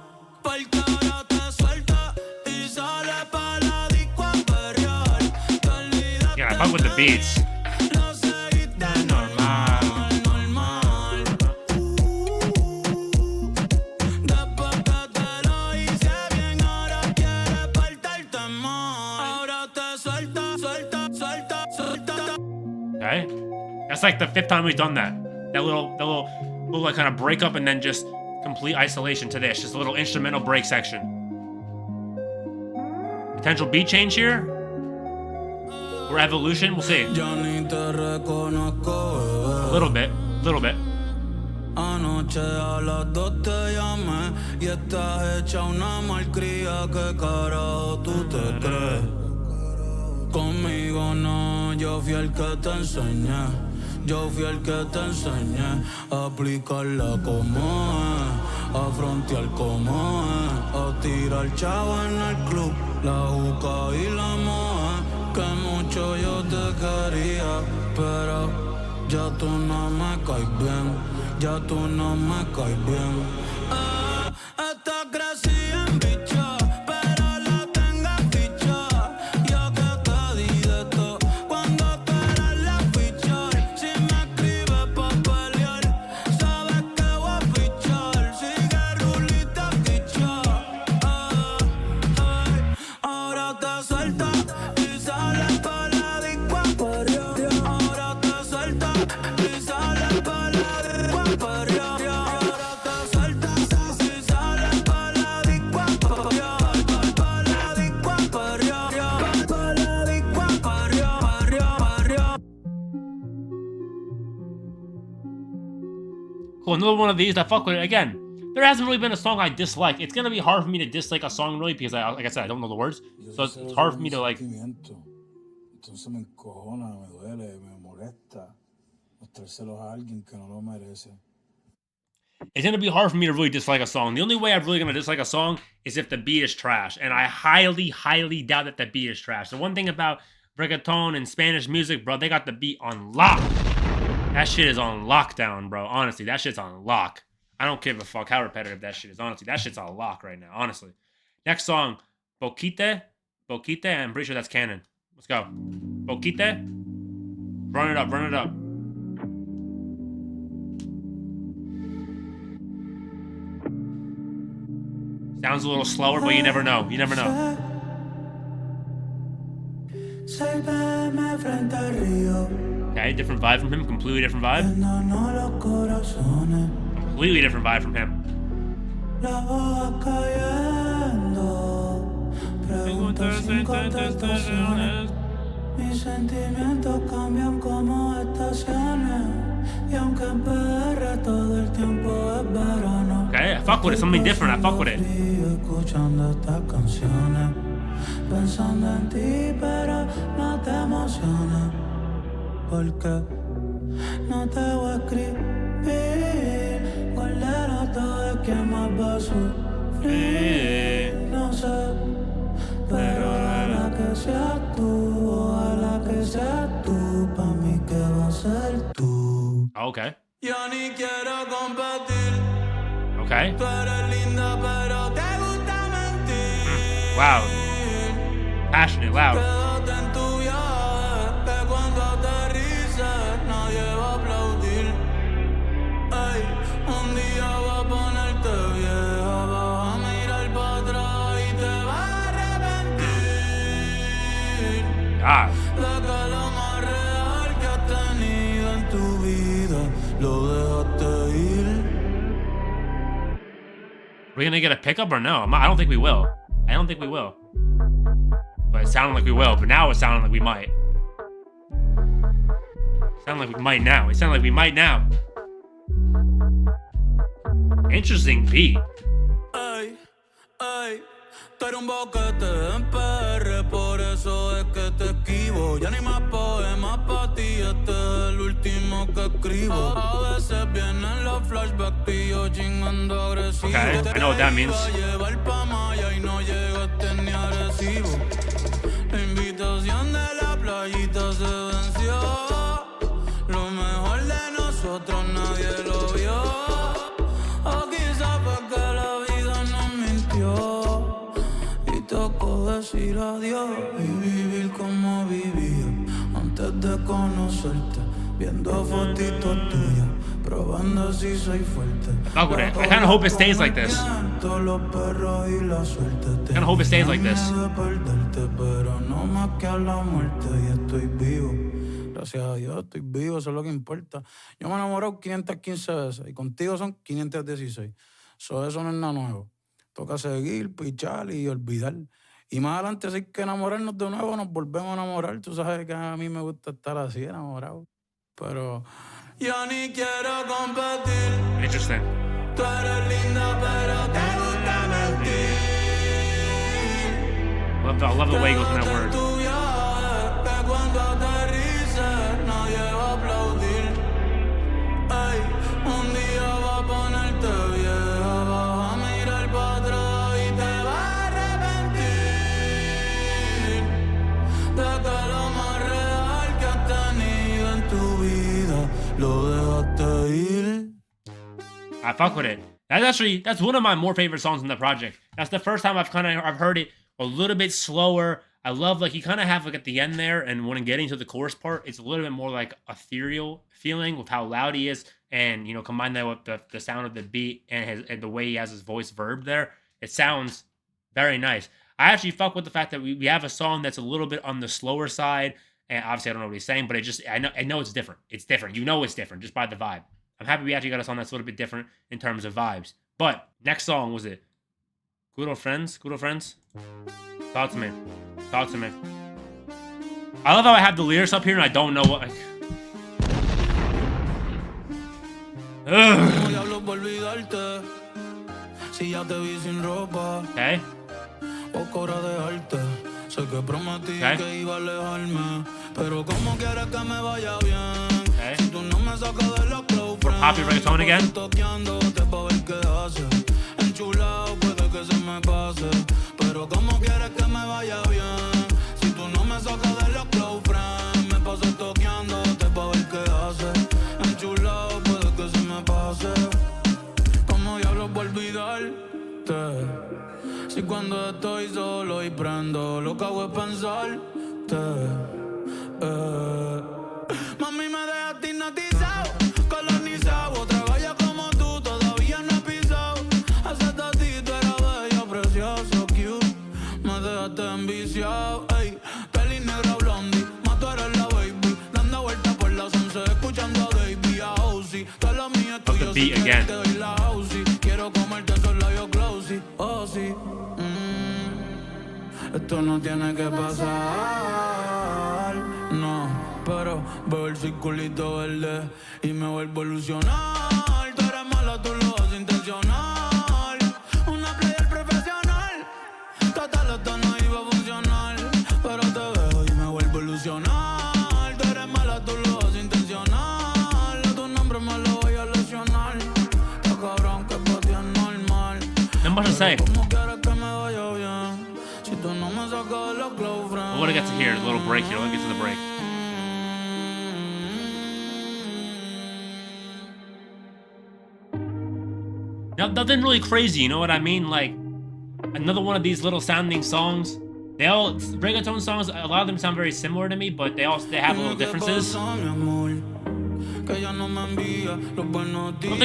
Porque ahora te suelta y fuck with the beats. Lo seguiste normal. Después que te lo hice bien, ahora quieres partarte más. Ahora te suelta. Okay, that's like the 5th time we've done that. That little like kind of break up and then just complete isolation to this. Just a little instrumental break section. Potential beat change here, or evolution. We'll see. Ya ni te reconozco, A little bit. Anoche a las 2 te llamé y estás hecha una malcría. ¿Qué carajo tú te crees? Conmigo no, yo fui el que te enseñé. A aplicarla como es, a frontear como es, a tirar chavo en el club, la juca y la moe. Que mucho yo te quería, pero ya tú no me caes bien. Esta crecida en bicha, pero la tengo ficha. Yo que te di de todo cuando tú eras la ficha. Si me escribes pa' pelear, sabes que voy a fichar. Sigue rulita quicha. Ahora te sueltas y sales pa' la disco a perrear. Ahora te sueltas y sales pa' la disco a perrear. Cool, another one of these that fuck with it. Again, there hasn't really been a song I dislike. It's gonna be hard for me to dislike a song really because, like I said, I don't know the words. So it's hard for me to like. Entonces me encojona, me duele, me molesta mostrárselos a alguien que no lo merece. It's gonna be hard for me to really dislike a song. The only way I'm really gonna dislike a song is if the beat is trash, and I highly doubt that the beat is trash. The one thing about reggaeton and Spanish music, bro, they got the beat on lock. That shit is on lockdown, bro. Honestly, that shit's on lock. I don't give a fuck how repetitive that shit is. Honestly, that shit's on lock right now. Honestly. Next song, BOKeTE. I'm pretty sure that's canon. Let's go. BOKeTE. Run it up. Sounds a little slower, but you never know. Okay, different vibe from him. Completely different vibe from him. Mis sentimientos cambian como estaciones. Y aunque en PR todo el tiempo es verano. Okay, I fuck with it. Something different. I fuck with it. Escuchando estas canciones. Pensando en ti, pero no te emociones. Porque no te voy a escribir. ¿Cuál de los dos es quien más va a sufrir? No sé. Pero ojalá que seas tú, pa' mí que va a ser tú. Okay. Yo ni quiero competir. Okay. Tú eres linda, pero te gusta mentir. Wow. Passionate, loud. Quédate en tu viaje, que cuando aterrices nadie va a aplaudir. Ey, un día va a ponerte vieja, vas a mirar para atrás y te vas a arrepentir. God. De que lo más real que has tenido en tu vida lo dejaste ir. We're gonna get a pickup or no? I don't think we will. But it sounded like we will, but now it's sounding like we might. Sound like we might now. Interesting beat. Ey, tú eres un boquete en PR, por eso es que te esquivo. Ya ni más poemas pa' ti, este es el último que escribo. A veces vienen los flashbacks tío chingando agresivo. Okay, I know what that means. Llevar pa' Maya y no llegaste ni a Arecibo. La invitación de la playita se venció. Lo mejor de nosotros nadie lo vio. O quizás fue que la vida nos mintió y tocó decir adiós y vivir como vivía. de conocerte, viendo fotitos tuyas, probando si soy fuerte. fuck with it. I kind of hope it stays like this. Todos los perros y la suerte. I kind of hope it stays like this. Tenía miedo de perderte, pero no más que a la muerte, y estoy vivo. Gracias a Dios estoy vivo, eso es lo que importa. Yo me he enamorado 515 veces y contigo son 516. Eso no es nada nuevo. Toca seguir, pichar y olvidar. Y más adelante, si hay que enamorarnos de nuevo, nos volvemos a enamorar. Tú sabes que a mí me gusta estar así, enamorado. Pero yo ni quiero competir. Interesting. Tú eres linda, pero te gusta mentir. I love the way he goes in that word. Que cuando aterrices nadie va a aplaudir. Ey, un día va a ponerte vieja, vas a mirar para atrás y te vas a arrepentir de que lo más real que has tenido en tu vida lo dejaste ir. I fuck with it. That's one of my more favorite songs in the project. That's the first time I've heard it a little bit slower. I love, like, you kind of have, like, at the end there, and when getting to the chorus part, it's a little bit more like ethereal feeling with how loud he is, and, you know, combine that with the sound of the beat and the way he has his voice verb there. It sounds very nice. I actually fuck with the fact that we have a song that's a little bit on the slower side, and obviously I don't know what he's saying, but I know it's different. It's different. You know it's different just by the vibe. I'm happy we actually got a song that's a little bit different in terms of vibes. But next song was it Good Old Friends? Good Old Friends? Talk to me. Talk to me. I love how I have the lyrics up here and I don't know what. Okay. Poco hora de arte, sé que prometí que iba a alejarme, pero como quieres que me vaya bien. Si tú no me sacas de los KLOuFRENS, Poppy reggaeton again. toqueándote pa' ver qué haces. Enchulado puede que se me pase, pero como quieres que me vaya bien. Si tú no me sacas de los KLOuFRENS, me paso toqueándote pa' ver qué haces. Enchulado puede que se me pase. ¿Cómo diablos voy a olvidarte? Si cuando estoy solo y prendo, lo que hago es pensarte. Mami, me dejaste hipnotizado, colonizado. Otra galla como tú todavía no he pisado. Ese tatito era bello, precioso, cute. Me dejaste enviciado, ey. Peli negra blondie, más tú eres la baby. Dando vueltas por las 11, escuchando a Davey, a Ozzy. Toda la mía es tuya, si quieres te doy la Ozzy. Quiero comerte esos labios glossy, oh sí. Esto no tiene que pasar, no. Pero veo el circulito verde y me vuelvo a ilusionar. Tú eres mala, tú lo haces intencional. Una player profesional. Total, esto no iba a funcionar, pero te veo y me vuelvo a ilusionar. Tú eres mala, tú lo haces intencional. A tu nombre me lo voy a lesionar. Está cabrón que pa' ti es normal. No much to say. ¿Cómo quieres que me vaya bien? Si tú no me sacas de los KLOuFRENS. I want to get to here, a little break here. Let me get to the break. Nothing really crazy, you know what I mean? Like, another one of these little sounding songs. Reggaeton songs, a lot of them sound very similar to me, but they have little differences. Nothing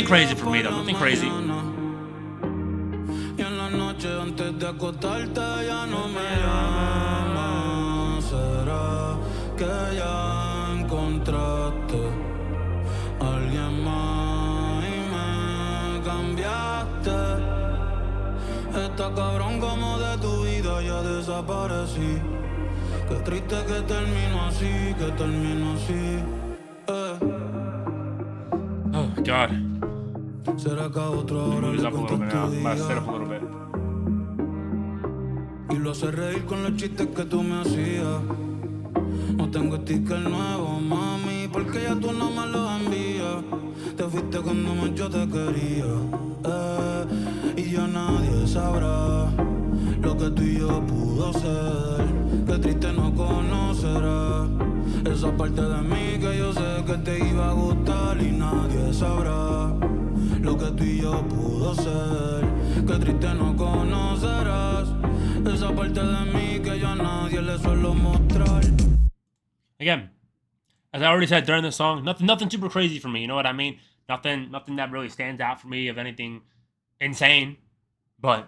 crazy for me though, nothing crazy. Está cabrón como de tu vida ya desaparecí. Qué triste que termino así, Oh, God. Será que a otro hora Lose le up a little bit cuento now. tu I'm about to sit up a día little bit. y lo hace reír con los chistes que tú me hacías. No tengo sticker nuevo, mami, porque ya tú no me lo envías. Te fuiste cuando más yo te quería, y ya nadie sabrá lo que tú y yo pudo ser. Qué triste no conocerás esa parte de mí que yo sé que te iba a gustar y nadie sabrá lo que tú y yo pudo ser. Qué triste no conocerás esa parte de mí que yo a nadie le suelo mostrar. Again, as I already said during the song, nothing super crazy for me. You know what I mean? Nothing that really stands out for me of anything insane. But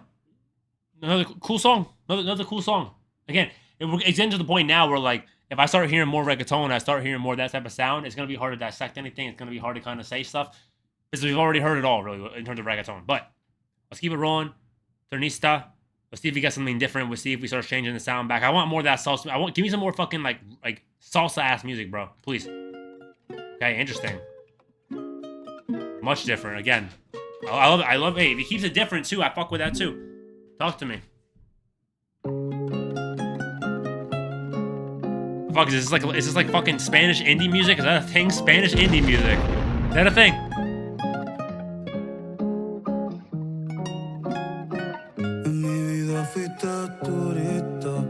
another cool song. Another cool song. Again, it's getting to the point now where, like, if I start hearing more reggaeton, I start hearing more of that type of sound, it's gonna be hard to dissect anything. It's gonna be hard to kind of say stuff because we've already heard it all, really, in terms of reggaeton. But let's keep it rolling. TURiSTA. Let's see if we get something different. We'll see if we start changing the sound back. I want more of that salsa. Give me some more fucking like salsa ass music, bro. Please. Okay, interesting. Much different. Again, I love it. I love. Hey, if he keeps it different too, I fuck with that too. Talk to me. Fuck, is this like fucking Spanish indie music? Is that a thing? Spanish indie music. Is that a thing? En mi vida fuiste turista.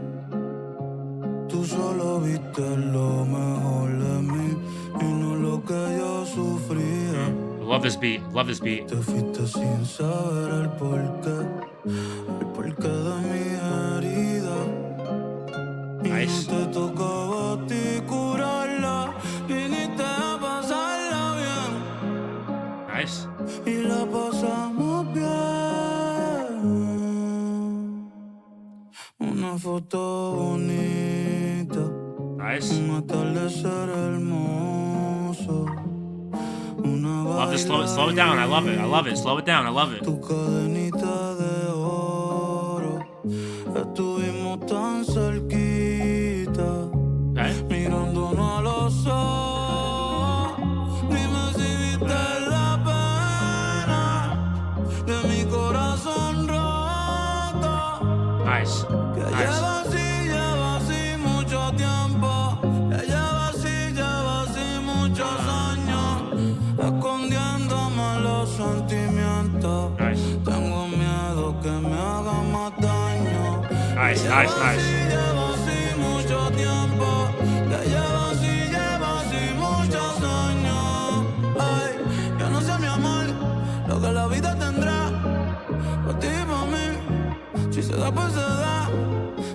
Tú solo viste lo mejor de mí y no lo que yo sufría. Love this beat. Love this beat. Te fuiste sin saber el porqué de mi herida. Nice. Y no te tocaba a ti curarla, viniste a pasarla bien. Nice. Y la pasamos bien. Una foto bonita. Nice. Un atardecer hermoso. Una Love this. Slow it down. I love it. I love it. Slow it down. I love it. Tu cadenita de oro. Estuvimos tan cerquita. Okay. Mirándonos a los ojos. Dime si viste la pena de mi corazón roto. Nice. Que Nice. lleva así mucho tiempo. Que lleva así muchos años. Escondiéndome los sentimientos. Nice. Tengo miedo que me haga más daño. Nice. Nice. Nice. Lleva así mucho tiempo. Que lleva así muchos años. Ay, yo no sé, mi amor, lo que la vida tendrá. Para ti y para mí. Si se da, pues se da.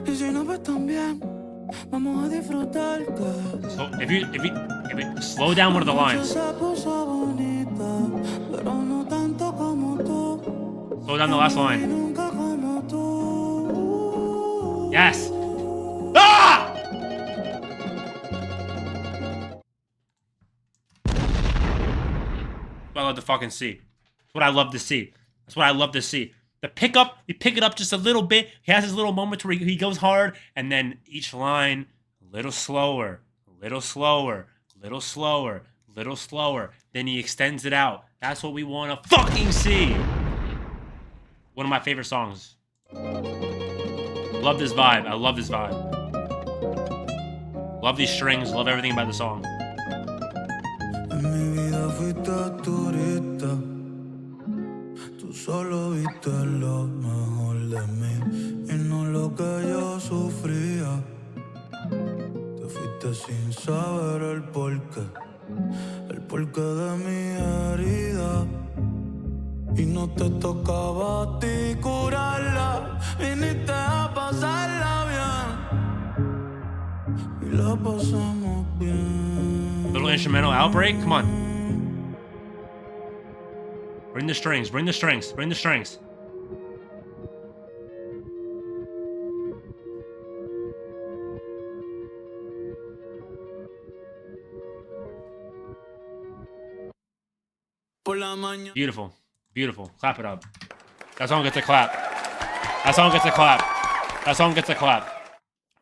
Y si no, pues también. Vamos a disfrutar que. So if you slow down one of the lines. Se puso bonita, pero no tanto como tú. Slow down the last Y line. nunca como tú. Yes. Ah! That's what I love to fucking see. That's what I love to see. That's what I love to see. The pickup, you pick it up just a little bit. He has his little moments where he goes hard, and then each line, a little slower, a little slower, a little slower, a little slower. Then he extends it out. That's what we want to fucking see. One of my favorite songs. Love this vibe. I love this vibe. Love these strings. Love everything about the song. En mi vida fuiste turista. Tú solo viste lo mejor de mí y no lo que yo sufría. Te fuiste sin saber el porqué de mi herida. Y no te tocaba a ti curarla, viniste a pasarla bien. Y la pasamos bien. Little instrumental outbreak. Come on. Bring the strings. Bring the strings. Bring the strings. Por la mañana. Beautiful. Beautiful. Clap it up. That song gets a clap. That song gets a clap. That song gets a clap.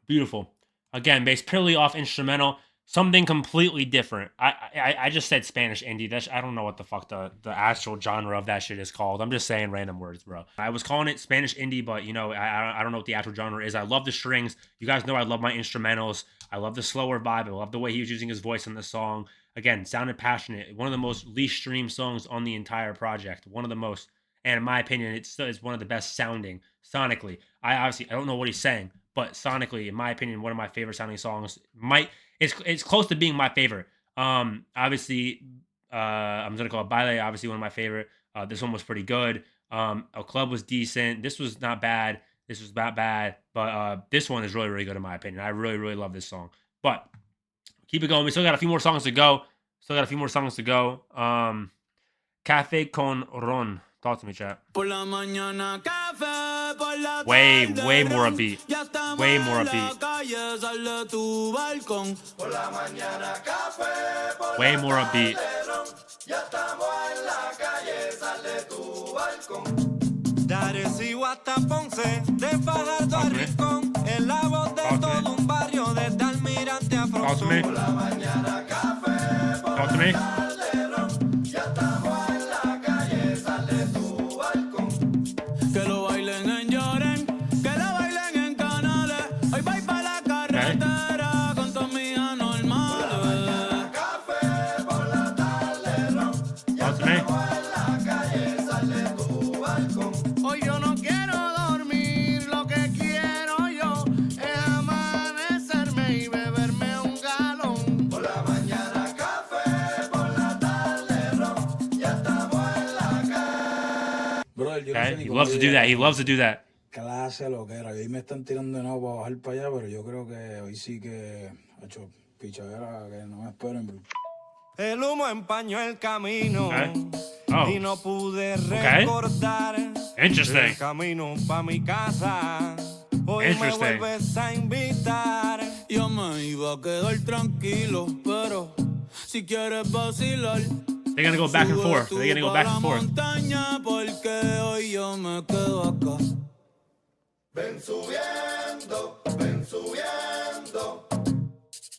Beautiful. Again, based purely off instrumental. Something completely different. I just said Spanish indie. I don't know what the fuck the actual genre of that shit is called. I'm just saying random words, bro. I was calling it Spanish indie, but you know, I don't know what the actual genre is. I love the strings. You guys know I love my instrumentals. I love the slower vibe. I love the way he was using his voice in the song. Again, sounded passionate. One of the most least streamed songs on the entire project. One of the most, and in my opinion, it's one of the best sounding sonically. I don't know what he's saying, but sonically, in my opinion, one of my favorite sounding songs. It's close to being my favorite. Obviously, I'm gonna call it BAILE. Obviously, one of my favorite. This one was pretty good. El Club was decent. This was not bad. This was not bad. But this one is really, really good in my opinion. I really, really love this song. But Keep it going. We still got a few more songs to go. Café con Ron. Talk to me, chat. Por la mañana café, por la Way tarde more ron. upbeat. Ya estamos Way more en la upbeat. calle, sal de tu balcón. Por la mañana café, por Way more upbeat. ya estamos en la calle, sal de tu balcón. De Arecibo hasta Ponce, de Fajardo a Rincón, en la voz de todo un barrio, desde Almirante a Talk to me. Por la mañana café, por Talk to me. ya estamos en la calle, sal de tu balcón. Que lo bailen en Lloren, que lo bailen en Canales. Hoy voy para la carretera con todas mis anormales. Por la mañana café, por la tarde ron. Ya Talk to me. estamos en la calle, sal de tu balcón. Hoy yo no quiero dormir, lo que quiero yo es amanecerme y beberme un galón. Por la mañana café, por la tarde ron. Ya estamos en la calle. Brother, yo no sé Okay, ni he cómo loves to do llegué that. He aquí. loves to do that. Clase lo que era. Y hoy me están tirando de nuevo para bajar para allá, pero yo creo que hoy sí que ha hecho pichadera, que no me esperen. Bro. El humo empañó el camino Okay. Oh. y no pude recordar Interesting. el camino pa' mi casa. Hoy me Interesting. vuelves a invitar. Yo me iba a quedar tranquilo, pero si quieres vacilar, They're gonna go back and forth. They're gonna go back and forth. montaña porque hoy yo me quedo acá. Ven subiendo,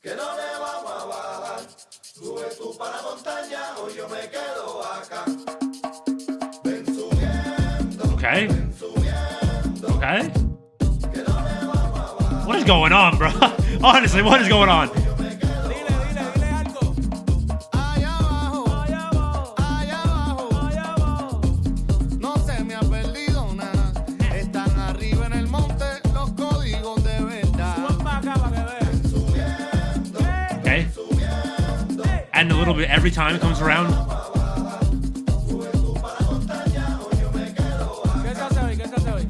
que no le vamos a bajar. Sube tú para la montaña, hoy yo me quedo acá. Ven subiendo, Okay. Okay. What is going on, bro? Honestly, what is going on? dile algo. Allá abajo, allá abajo. No se me ha perdido nada. Están arriba en el monte los códigos de verdad. Suban para acá para que vean. Okay. Adding a little bit every time it comes around. ¿Qué se hace hoy? ¿Qué se hace hoy?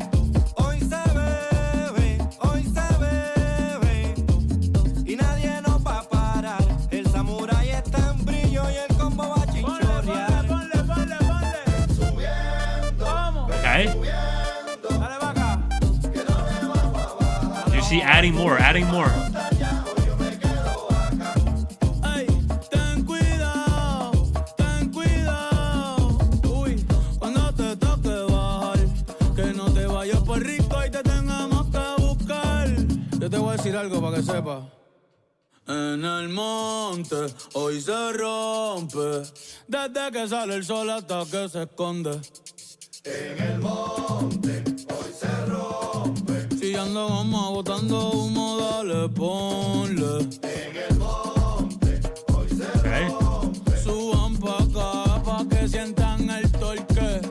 Hoy se bebe y nadie nos va a parar. El samurái está en brillo y el combo va a chinchorrear. Ponle. Vamos. Okay. Dale para acá. You see, adding more. Ey, ten cuidado. Uy, cuando te toque bajar, que no te vayas por rico y te tengamos que buscar. Yo te voy a decir algo para que sepas. En el monte hoy se rompe, desde que sale el sol hasta que se esconde. En el monte hoy se rompe. Si ando como botando humo, dale, ponle. Okay. Suban pa' acá pa' que sientan el torque.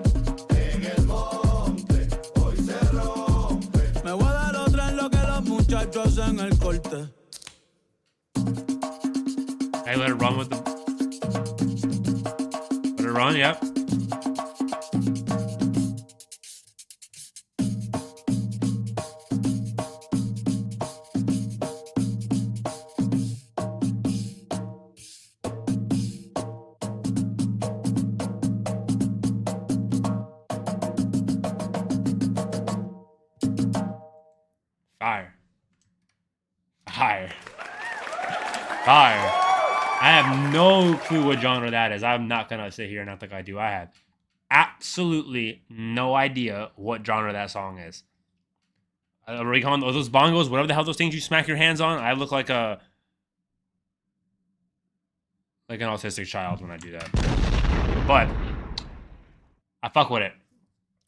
En el monte hoy se rompe. Me voy a dar otra en lo que los muchachos hacen el corte. Hey, let it run with them. Let it run, yep. Fire. I have no clue what genre that is. I'm not gonna sit here and act like I do. I have absolutely no idea what genre that song is. Recon, those bongos, whatever the hell those things you smack your hands on, I look like an autistic child when I do that. But I fuck with it.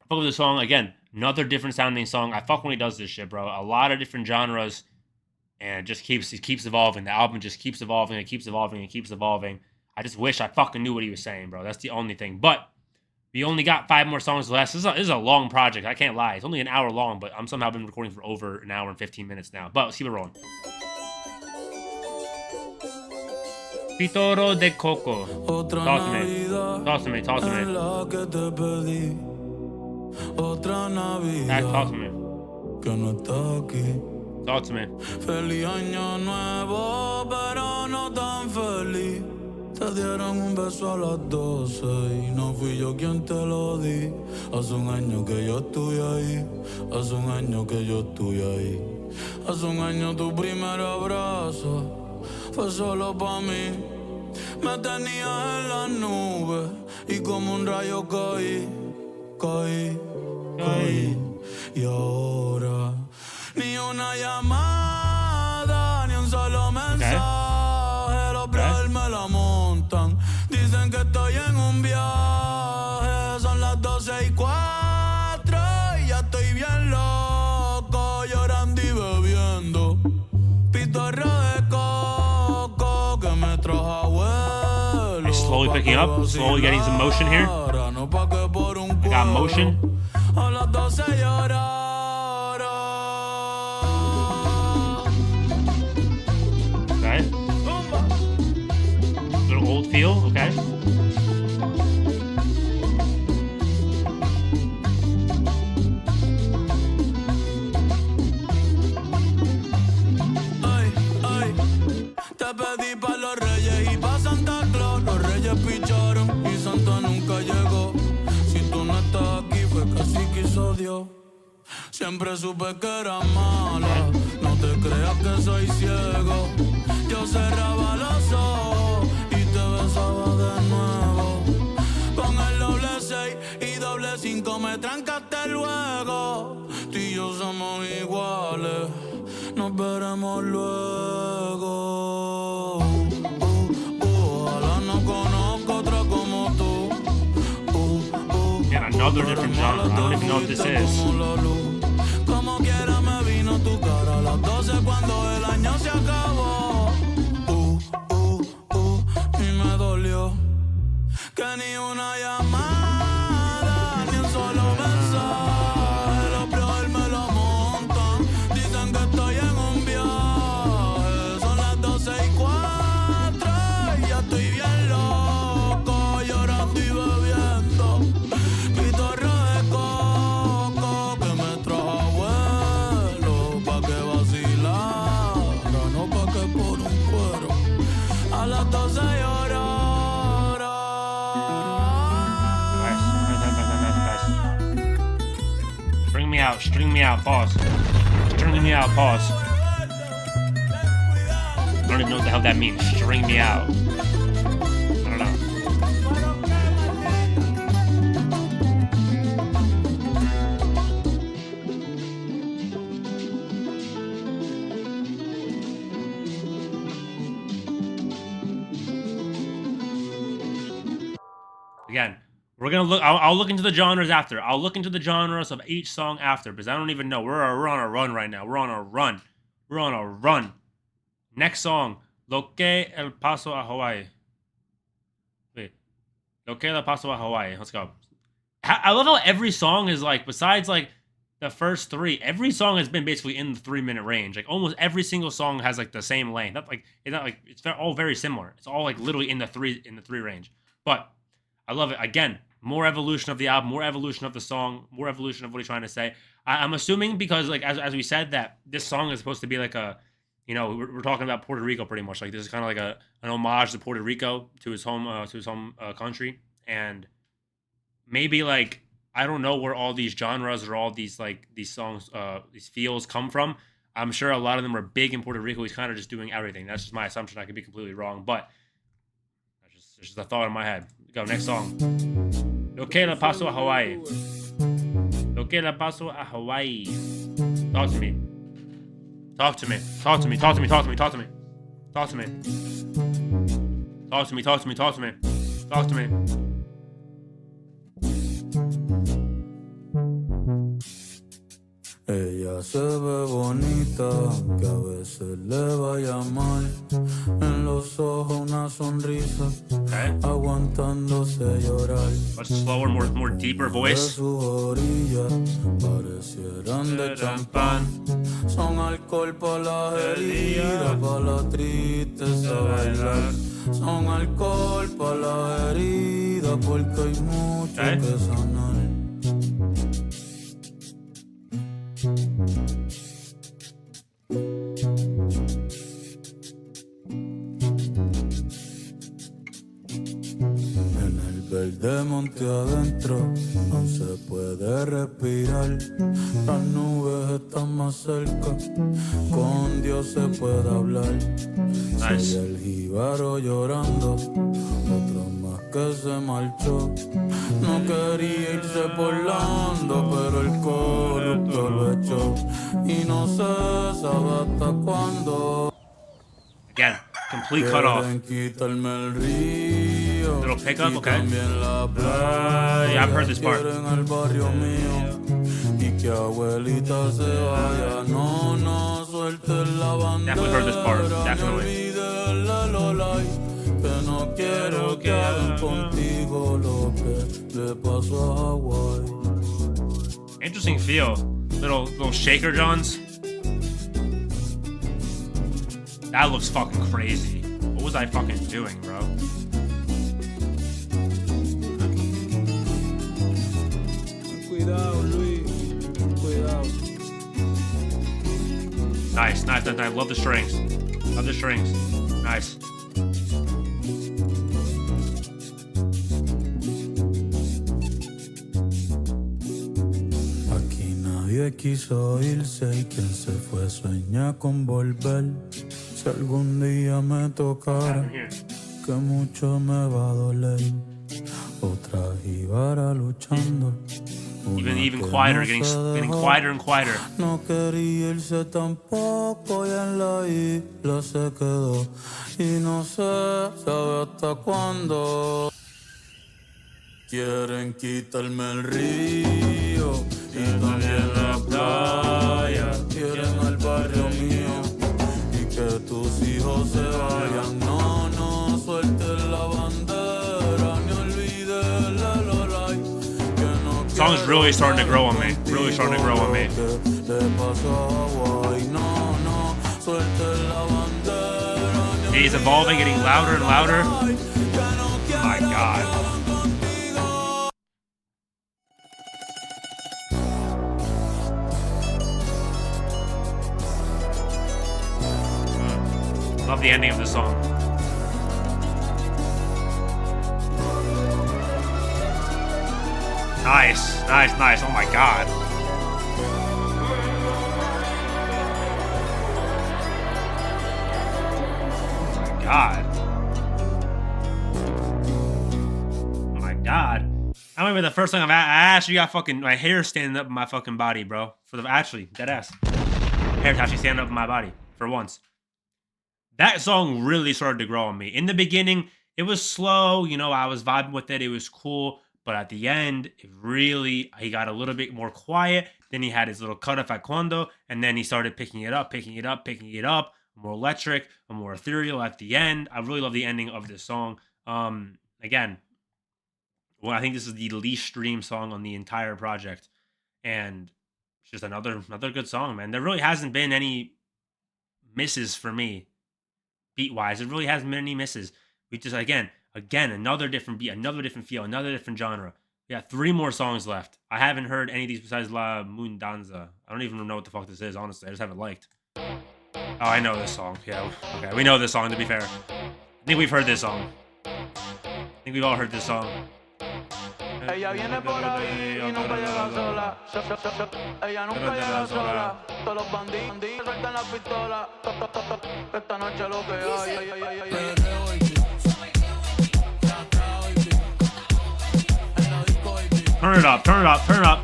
I fuck with the song. Again, another different sounding song. I fuck when he does this shit, bro. A lot of different genres. And it just keeps evolving. The album just keeps evolving. It keeps evolving. It keeps evolving. I just wish I fucking knew what he was saying, bro. That's the only thing. But we only got 5 more songs left. This is a long project. I can't lie. It's only an hour long, but I'm somehow been recording for over an hour and 15 minutes now. But let's keep it rolling. PIToRRO De COCO. Talk to me. Talk to me. Talk to me. Otra Navidad Talk to me. que no está aquí. Talk to me. Feliz año nuevo, pero no tan feliz. Te dieron un beso a las 12 y no fui yo quien te lo di. Hace un año que yo estoy ahí, hace un año que yo estoy ahí. Hace un año tu primer abrazo fue solo pa' mí. Me tenías en las nubes y como un rayo caí. Y ahora ni una llamada, ni un solo mensaje. Los brothers me la montan. Dicen que estoy en un viaje. Son las 12:04 y ya estoy bien loco, llorando y bebiendo PIToRRO de coco que me trajo abuelo. I'm slowly picking up, slowly getting some motion here. I got motion. A las 12 llorar. Okay. Little old feel, okay. Te pedí pa' los reyes y pa' Santa Claus. Los reyes picharon y Santa nunca llegó. Si tú no estás aquí fue que así quiso Dios. Siempre supe que era mala, no te creas que soy ciego. Yo cerraba los ojos y te besaba de nuevo. Con el doble 6 y doble 5 me trancaste luego. Tú y yo somos iguales, nos veremos luego. Ojalá no conozco otra como tú. Yeah, another different genre. I don't even know what this is. Como quiera me vino tu cara a las 12 cuando el año se acabó. Y me dolió que ni una llamada, ni un solo mensaje. Los brothers me lo montan. Dicen que estoy en un viaje. Son las 12:04 y ya estoy bien loco, llorando y bebiendo PIToRRO de coco que me trajo abuelo pa' que vacilara, no pa' que por un cuero a las 12 llorar. Nice. String me out, pause. String me out, pause. I don't even know what the hell that means. String me out. I don't know. Again, we're gonna look. I'll look into the genres after. I'll look into the genres of each song after, because I don't even know. We're on a run right now. We're on a run. Next song, Lo que el paso a Hawaii. Wait, Lo que el paso a Hawaii. Let's go. I love how every song is like, besides like the first three, every song has been basically in the 3-minute range. Like almost every single song has like the same length. It's all very similar. It's all like literally in the three range. But I love it. Again, more evolution of the album, more evolution of the song, more evolution of what he's trying to say. I'm assuming because, like, as we said, that this song is supposed to be like a, you know, we're talking about Puerto Rico pretty much. Like this is kind of like an homage to Puerto Rico, to his home country, and maybe like I don't know where all these genres or all these like these songs, these feels come from. I'm sure a lot of them are big in Puerto Rico. He's kind of just doing everything. That's just my assumption. I could be completely wrong, but it's just a thought in my head. Go, next song. Lo que le pasó a Hawaii. Lo que le pasó a Hawaii. Talk to me. Talk to me. Talk to me. Talk to me. Talk to me. Talk to me. Talk to me. Talk to me. Talk to me. Talk to me. Talk to me. Ella se ve bonita, que a veces le vaya mal. En los ojos una sonrisa, aguantándose llorar. Much slower, more deeper voice. De sus orillas parecieran de champán. Son alcohol para las heridas, para la tristeza bailar. Son alcohol para las heridas, porque hay mucho que sanar. aquí adentro no se puede respirar. Las nubes están más cerca, con Dios se puede hablar. Soy el jíbaro llorando, otro más que se marchó. No quería irse por Lando, pero el corrupto lo echó. Y no se sabe hasta cuándo. Again, complete cut off. Quitarme el río, little pickup, okay. Yeah, I've heard this part. Definitely heard this part, definitely. Interesting feel. Little shaker Johns. That looks fucking crazy. What was I fucking doing, bro? Cuidado, Luis. Cuidado. Nice. Love the strings. Love the strings. Nice. Aquí nadie quiso irse y quien se fue sueña con volver. Si algún día me tocara, que mucho me va a doler. Otra jíbara luchando. Even quieter, getting quieter and quieter. No quería irse tampoco y en la isla se quedó. Y no sé, sabe hasta cuándo. Quieren quitarme el río y también la playa. Quieren al barrio mío y que tus hijos se vayan. No, no sueltes la bandera ni olvides la lolay. The song's really starting to grow on me. Really starting to grow on me. He's evolving, getting louder and louder. Oh my god. Love the ending of the song. Nice. Oh my god. Oh my god. I remember the first time I actually got fucking my hair standing up in my fucking body, bro. Actually, dead ass. Hair's actually standing up in my body for once. That song really started to grow on me. In the beginning, it was slow, you know, I was vibing with it, it was cool. But at the end, he got a little bit more quiet. Then he had his little cut off at Cuando, and then he started picking it up, more electric, more ethereal at the end. I really love the ending of this song. Again, well, I think this is the least streamed song on the entire project. And it's just another good song, man. There really hasn't been any misses for me, beat-wise. It really hasn't been any misses. We just, again, another different beat, another different feel, another different genre. We got 3 more songs left. I haven't heard any of these besides La MuDANZA. I don't even know what the fuck this is, honestly. I just haven't liked. Oh, I know this song. Yeah, okay. We know this song, to be fair. I think we've heard this song. I think we've all heard this song. Ella viene por ahí y nunca llega sola. Ella nunca llega sola. Todos los bandidos sueltan la pistola. Esta noche lo que hay. Turn it up, turn it up, turn it up.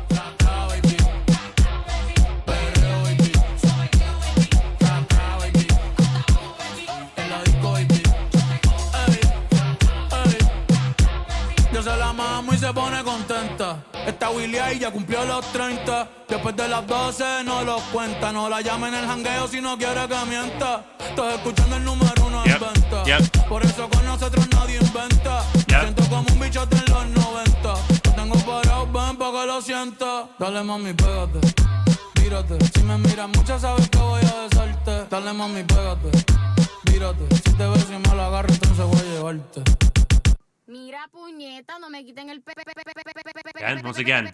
Yo se la mamo y se pone contenta. Esta Willy ahí ya cumplió los 30. Después de las 12 no los cuenta. No la llamen en el jangueo si no quiere que mienta. Estás escuchando el número 1 en venta. Por eso con nosotros nadie inventa. Me siento como un bichote en los 90. Lo tengo parado, ven pa' que lo sienta. Dale mami, pégate, mírate. Si me miras mucho sabes que voy a besarte. Dale mami, pégate, mírate. Si te ves y me la agarro entonces voy a llevarte. Mira, puñeta, no me quiten el Again, once again.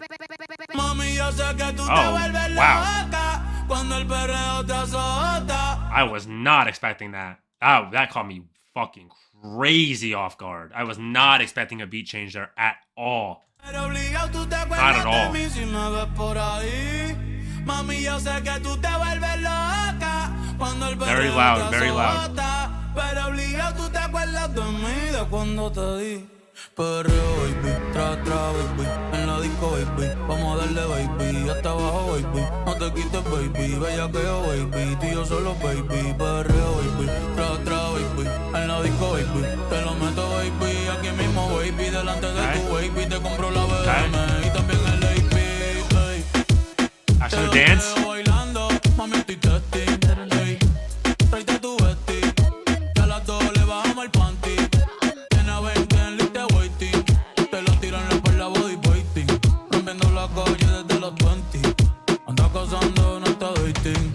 Mami, yo sé que tú te vuelves loca cuando el perreo te azota. I was not expecting that. Oh, that caught me fucking crazy off guard. I was not expecting a beat change there at all. Not at all. Si me ves por ahí, mami, yo sé que tú te vuelves loca cuando el Very loud, very loud. Pero obligado tú te acuerdas de mí, de cuando te di. Perreo, baby, tra, baby, en la disco, baby, vamos a darle, baby, hasta abajo, baby, no te quites, baby, bellaqueo, baby, tú y yo solo, baby, perreo, baby, tra, baby, en la disco, baby, te lo meto, baby, aquí mismo, baby, delante de tu baby, te compro la BM y también el AP, ey. I should dance. Bailando, mami, estoy testing, ey, tráete tu vesti, que a las dos le bajamos el panty. La calle desde los 20, anda cazando, no está dating.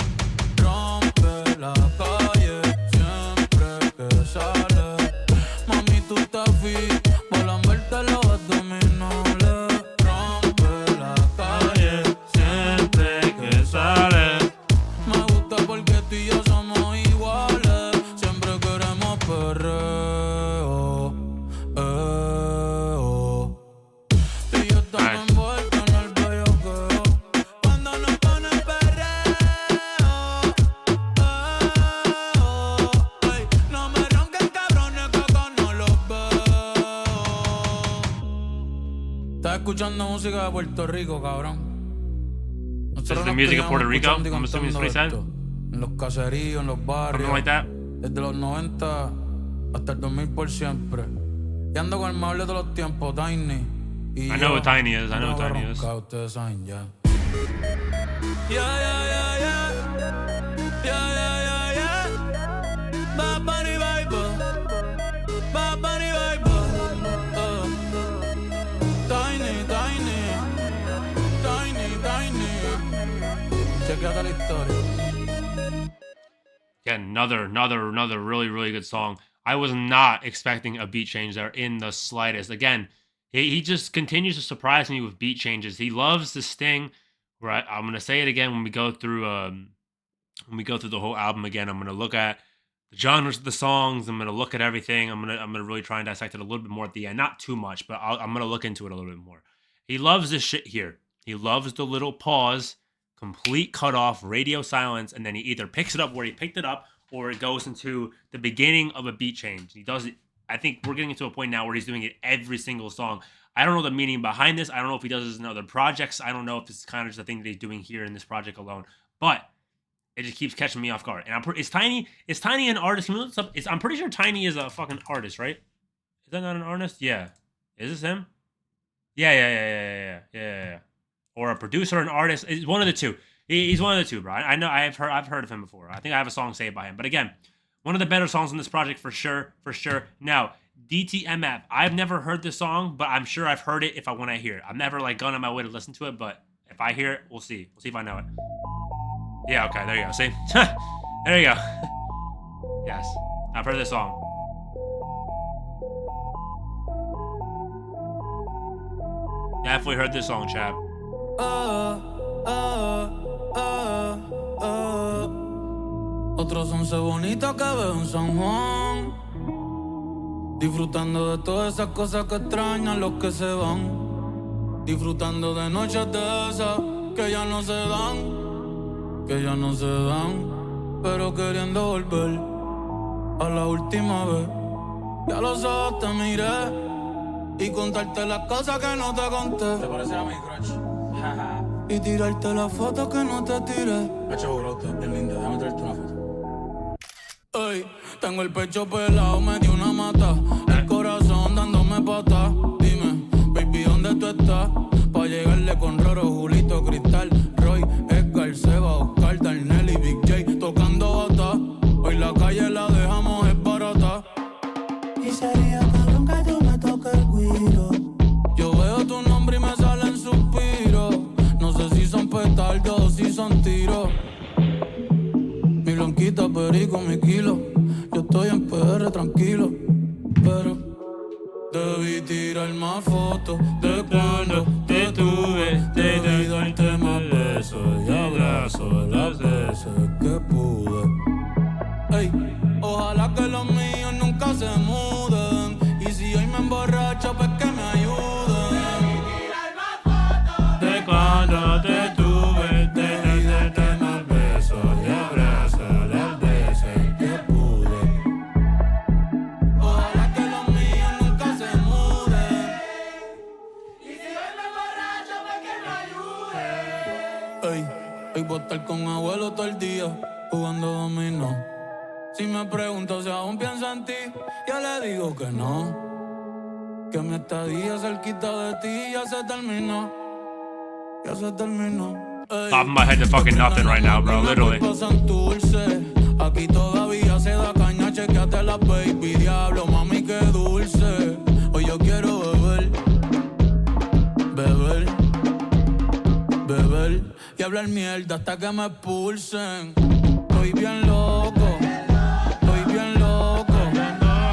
Rompe la calle siempre que sale. Mami, tú estás fit, volan verte los abdominales. Rompe la calle siempre que sale. Me gusta porque tú y yo somos iguales. Siempre queremos perreo, tú y yo estamos envueltos. Escuchando música de Puerto Rico, cabrón. This is the music of Puerto Rico. I'm assuming it's what he said. En los caseríos, en los barrios. Something like that. Desde los 90 hasta el 2000 por siempre. Y ando con el mable de los tiempos, Tiny. I know what Tiny is. I know what Tiny is. Ustedes saben ya. Yeah. Bunny Bible. Bunny Bible. Chequeate la historia. Yeah, another really good song. I was not expecting a beat change there in the slightest. Again, he just continues to surprise me with beat changes. He loves the sting. Right, I'm gonna say it again when we go through the whole album again. I'm gonna look at the genres of the songs. I'm gonna look at everything. I'm gonna really try and dissect it a little bit more at the end. Not too much, but I'm gonna look into it a little bit more. He loves this shit here. He loves the little pause, complete cutoff, radio silence, and then he either picks it up where he picked it up, or it goes into the beginning of a beat change. He does it. I think we're getting to a point now where he's doing it every single song. I don't know the meaning behind this. I don't know if he does this in other projects. I don't know if this is kind of just a thing that he's doing here in this project alone. But it just keeps catching me off guard. And is Tiny an artist? Can we look this up? I'm pretty sure Tiny is a fucking artist, right? Is that not an artist? Yeah. Is this him? Yeah. Or a producer, an artist. It's one of the two. He's one of the two, bro. I know. I've heard of him before. I think I have a song saved by him. But again, one of the better songs on this project for sure. Now, dtMF. I've never heard this song, but I'm sure I've heard it when I hear it. I've never gone on my way to listen to it, but if I hear it, we'll see. We'll see if I know it. Yeah. Okay. There you go. See. There you go. Yes. I've heard this song. Definitely heard this song, chap. Otros once bonitos que veo en San Juan, disfrutando de todas esas cosas que extrañan los que se van, disfrutando de noches de esas que ya no se dan, pero queriendo volver a la última vez. Ya los ojos te miré y contarte las cosas que no te conté. ¿Te parece a mi crush? Y tirarte las fotos que no te tiré. Pecho brote, bien linda, déjame traerte una foto. Ey, tengo el pecho pelado, me dio una mata. El corazón dándome patas. Dime, baby, ¿dónde tú estás? Pa' llegarle con Roro, Julito, Cristal, Roy, Edgar, Seba, Oscar, Darnell y Big J tocando bata. Hoy la calle la dejamos es barata. Y sería cabrón que tú me toques el guiro. Yo veo tu nombre y me salen suspiros. No sé si son petardos o si son tiros. Mi blanquita, perico, mi kilo. Yo estoy en PR tranquilo, pero debí tirar más fotos de cuando te tuve. Debí darte más besos y abrazos las veces que pude. Ey, ojalá que los míos nunca se muden. Y si hoy me emborracho, pues que me ayuden. jugando dominó. Si me pregunto si aún pienso en ti, yo le digo que no. Que mi estadía cerquita de ti ya se terminó. Ya se terminó. Popping my head to fucking nothing right now, bro. Literally. Aquí todavía se da caña, chequeate la baby, diablo, mami, qué dulce. Hoy yo quiero beber, beber, beber y hablar mierda hasta que me expulsen. Estoy bien loco, estoy bien loco.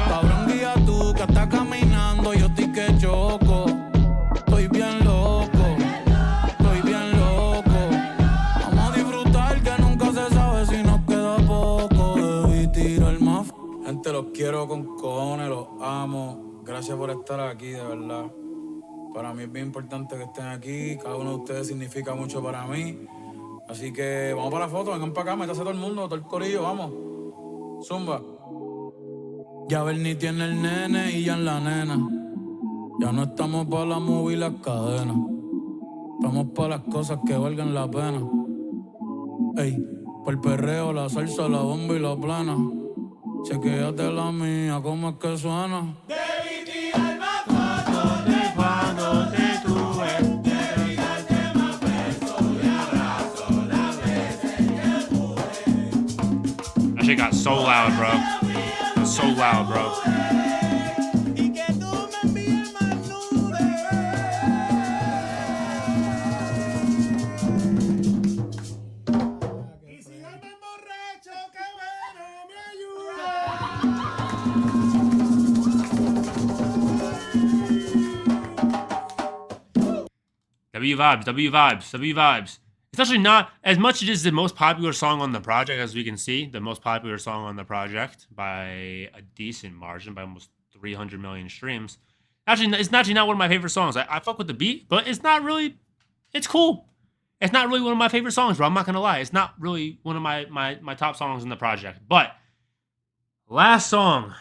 Cabrón, guía tú que estás caminando, yo estoy que choco. Estoy bien loco, estoy bien loco. Vamos a disfrutar que nunca se sabe si nos queda poco. Debí tirar más. Gente, los quiero con cojones, los amo. Gracias por estar aquí, de verdad. Para mí es bien importante que estén aquí. Cada uno de ustedes significa mucho para mí. Así que vamos para la foto, vengan para acá, métase todo el mundo, todo el corillo, vamos. Zumba. Ya Bernie tiene el nene y ya en la nena. Ya no estamos para la movie y las cadenas. Estamos para las cosas que valgan la pena. Ey, por el perreo, la salsa, la bomba y la plana. Chequéate la mía, ¿cómo es que suena? Debí tirar más fotos de cuando te tuve. Debí darte más besos y abrazos las veces que pude. That shit got so loud, bro. Got so loud, bro. Y que tú me envíes más nudes. Y si yo me emborracho, qué bueno me ayuda. W vibes, W vibes, W vibes. It's actually not as much as it is the most popular song on the project, as we can see. The most popular song on the project by a decent margin, by almost 300 million streams. Actually, it's actually not one of my favorite songs. I fuck with the beat, but it's not really. It's cool. It's not really one of my favorite songs, bro. I'm not gonna lie. It's not really one of my top songs in the project. But last song,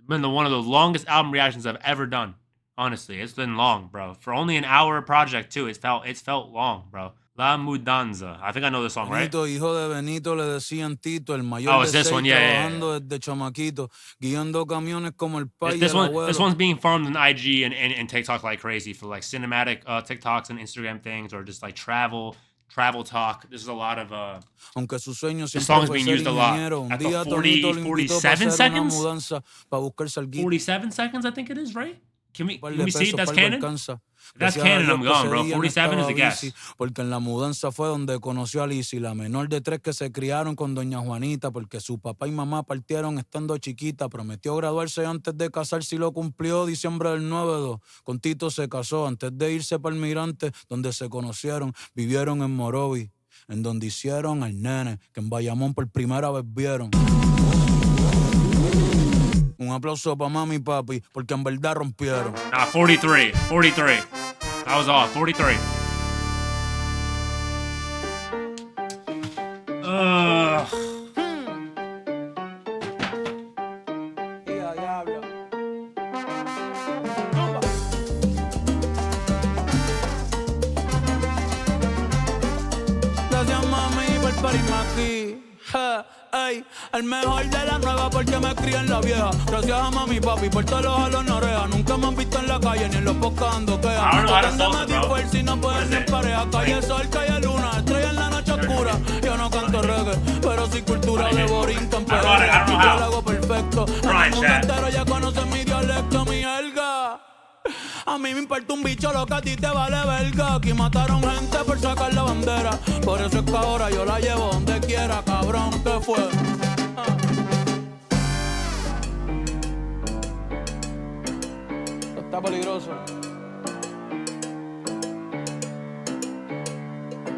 been one of the longest album reactions I've ever done. Honestly, it's been long, bro. For only an hour project too, it's felt long, bro. La MuDANZA. I think I know this song, right? Benito, hijo de Benito, le decían Tito, el mayor Oh, de it's this seis, one, yeah, trabajando desde chamaquito, guiando camiones como el pai y This el one, abuelo. this one's being farmed in IG and TikTok like crazy for like cinematic TikToks and Instagram things, or just like travel talk. There's a lot of Aunque su sueño the siempre song's fue being ser used a lot. ingeniero, un At día the Tonito lo invitó para 47 hacer una seconds? mudanza, para buscar salguito. 47 seconds, I think it is, right? Can we Par de see if pesos, that's par de canon? alcanza. If that's Gracias a canon, Dios I'm que gone, ese bro. día no 47 is a estaba guess. bici, porque en la mudanza fue donde conoció a Lizzy, la menor de 3 que se criaron con doña Juanita, porque su papá y mamá partieron estando chiquita. Prometió graduarse antes de casarse y lo cumplió. Diciembre del 9-2, con Tito se casó antes de irse para el Mirante, donde se conocieron. Vivieron en Morovi, en donde hicieron al nene, que en Bayamón por primera vez vieron. Un aplauso para mami y papi, porque en verdad rompieron. Nah, 43. I was off. 43. Gracias mami por parirme aquí. Ey, el mejor de la nueva porque me crié en la vieja. Gracias a mami y papi por todos los jalos en oreja. Nunca me han visto en la calle ni en los podcasts dando queja. Si no pueden ser pareja. Calle sol, calle luna, estrella en la noche oscura. Yo no canto reggae, pero sí cultura de borinquen. Pero yo lo hago perfecto. El mundo entero ya conoce mi dialecto, mi jerga. A mí me importa un bicho lo que a ti te vale verga. Aquí mataron gente por sacar la bandera. Por eso es que ahora yo la llevo donde quiera, cabrón, ¿qué fue? Esto está peligroso.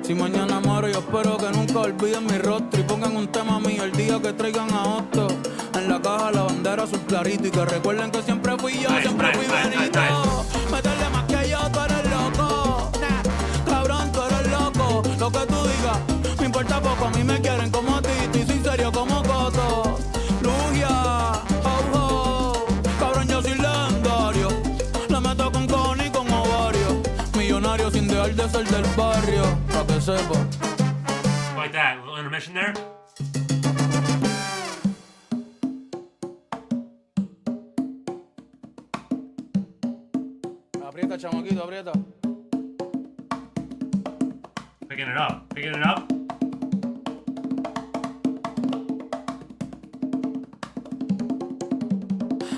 Si mañana muero yo espero que nunca olviden mi rostro y pongan un tema mío el día que traigan a Otto. En la caja la bandera azul clarito y que recuerden que siempre fui yo, siempre fui Benito. Meterle más que yo, tú eres loco. Cabrón, tú eres loco. Lo que tú digas, me importa poco. A mí me quieren como a ti, y soy serio como Coto. Lugia, ho, ho. Cabrón, yo soy legendario. Le meto con cojones y con ovario. Millonario sin dejar de ser del barrio, pa' que sepa. Like that, little intermission there. chamaquito, aprieta. Picking it up. Picking it up.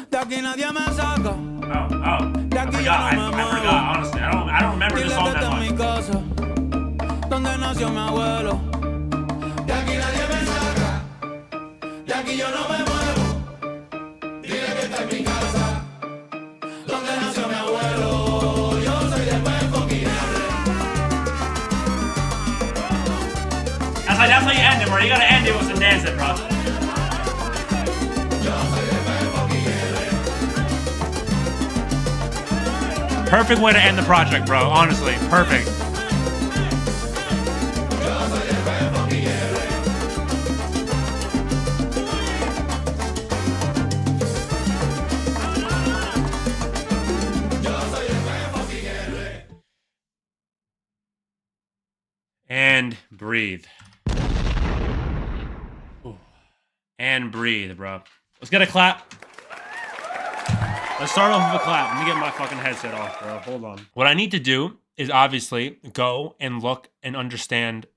De aquí nadie me saca. Oh. De I aquí forgot. yo no me I muevo. forgot, honestly. I don't remember the Dile song que that esta es mi much. casa, donde nació mi abuelo. De aquí nadie me saca. De aquí yo no me muevo. Dile que esta es mi casa, donde nació mi abuelo. Yo soy de PERFuMITO. That's how you end it, bro. You gotta end it with some dancing, bro. Perfect way to end the project, bro. Honestly, perfect. And breathe. Ooh. And breathe, bro. Let's get a clap. Let's start off with a clap. Let me get my fucking headset off, bro. Hold on. What I need to do is obviously go and look and understand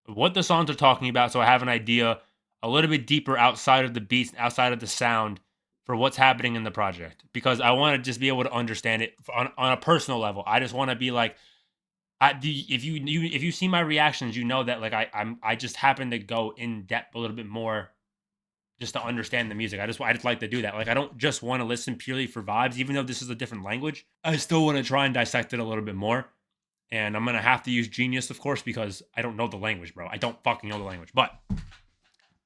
what the songs are talking about so I have an idea a little bit deeper outside of the beats, outside of the sound for what's happening in the project. Because I want to just be able to understand it on a personal level. I just want to be like, if you see my reactions, you know that like I just happen to go in depth a little bit more just to understand the music. I just like to do that. Like I don't just want to listen purely for vibes, even though this is a different language. I still want to try and dissect it a little bit more. And I'm gonna have to use Genius, of course, because I don't know the language, bro. I don't fucking know the language. But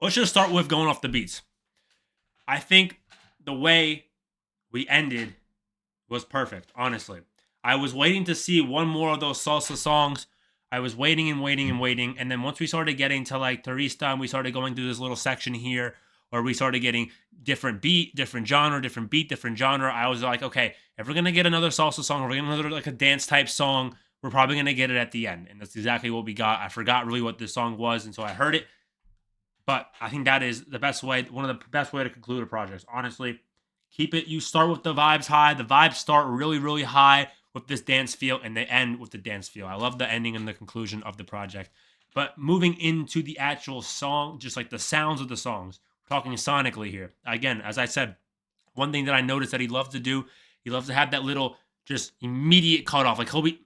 let's just start with going off the beats. I think the way we ended was perfect, honestly. I was waiting to see one more of those salsa songs. I was waiting and waiting and waiting. And then once we started getting to like TURiSTA and we started going through this little section here, or we started getting different beat, different genre, different beat, different genre, I was like, okay, if we're going to get another salsa song, or we're going to get another like a dance type song, we're probably going to get it at the end. And that's exactly what we got. I forgot really what this song was, and so I heard it. But I think that is the best way, one of the best way to conclude a project. Honestly, keep it. You start with the vibes high. The vibes start really, really high with this dance feel, and they end with the dance feel. I love the ending and the conclusion of the project. But moving into the actual song, just like the sounds of the songs, we're talking sonically here. Again, as I said, one thing that I noticed that he loves to do, he loves to have that little just immediate cutoff. Like he'll be,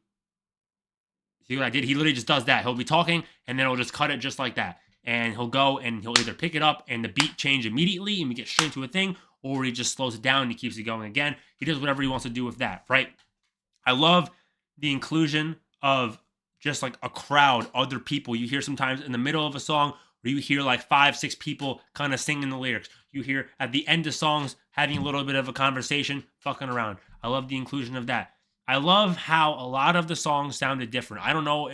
see what I did? He literally just does that. He'll be talking, and then he'll just cut it just like that. And he'll go, and he'll either pick it up, and the beat change immediately, and we get straight to a thing, or he just slows it down, and he keeps it going again. He does whatever he wants to do with that, right? I love the inclusion of just like a crowd, other people. You hear sometimes in the middle of a song where you hear like 5, 6 people kind of singing the lyrics. You hear at the end of songs having a little bit of a conversation, fucking around. I love the inclusion of that. I love how a lot of the songs sounded different. I don't know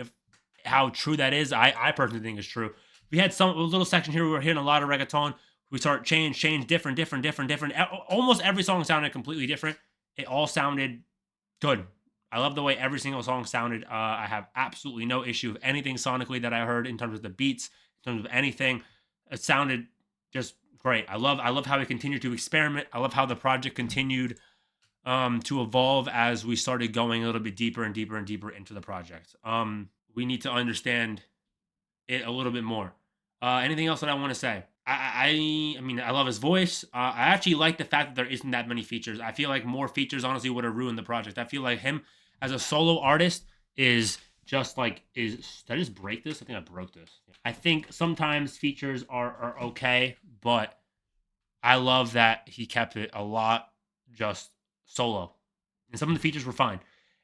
how true that is. I personally think it's true. We had a little section here where we were hearing a lot of reggaeton. We start change, different. Almost every song sounded completely different. It all sounded good. I love the way every single song sounded. I have absolutely no issue with anything sonically that I heard in terms of the beats, in terms of anything. It sounded just great. I love how we continued to experiment. I love how the project continued to evolve as we started going a little bit deeper and deeper and deeper into the project. We need to understand it a little bit more. Anything else that I want to say? I mean, I love his voice. I actually like the fact that there isn't that many features. I feel like more features honestly would have ruined the project. I feel like him as a solo artist is just like, did I just break this? I think I broke this. I think sometimes features are okay, but I love that he kept it a lot just solo. And some of the features were fine.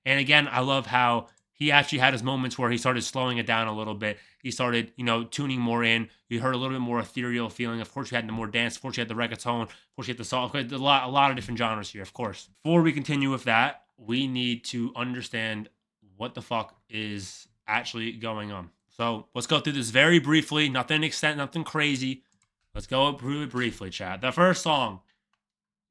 And again, I love how he actually had his moments where he started slowing it down a little bit. He started, tuning more in. You heard a little bit more ethereal feeling. Of course, you had the more dance. Of course, you had the reggaeton. Of course, you had the song. A lot of different genres here, of course. Before we continue with that, we need to understand what the fuck is actually going on. So let's go through this very briefly. Nothing extent, nothing crazy. Let's go through it briefly, chat. The first song,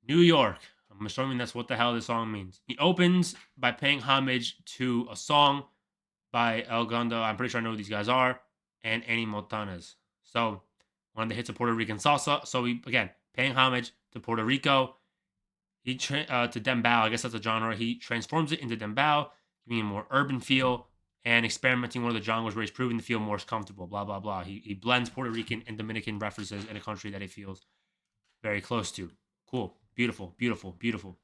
New York. I'm assuming that's what the hell this song means. He opens by paying homage to a song by El Gando. I'm pretty sure I know who these guys are. And Annie Montanas. So, one of the hits of Puerto Rican salsa. So, again, paying homage to Puerto Rico. To dembow, I guess that's a genre. He transforms it into dembow, giving it a more urban feel and experimenting one of the genres where he's proving to feel more comfortable. Blah blah blah. He blends Puerto Rican and Dominican references in a country that he feels very close to. Cool, beautiful, beautiful, beautiful.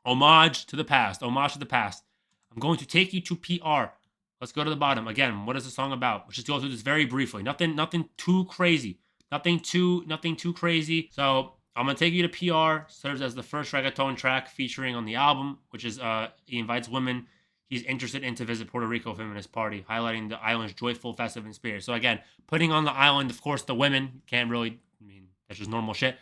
Homage to the past. Homage to the past. I'm going to take you to PR. Let's go to the bottom again. What is the song about? Let's just go through this very briefly. Nothing too crazy. Nothing too crazy. So I'm gonna take you to PR. Serves as the first reggaeton track featuring on the album, which is he invites women he's interested in to visit Puerto Rico with him and his party, highlighting the island's joyful, festive, and spirit. So again, putting on the island, of course, the women can't really. I mean, that's just normal shit.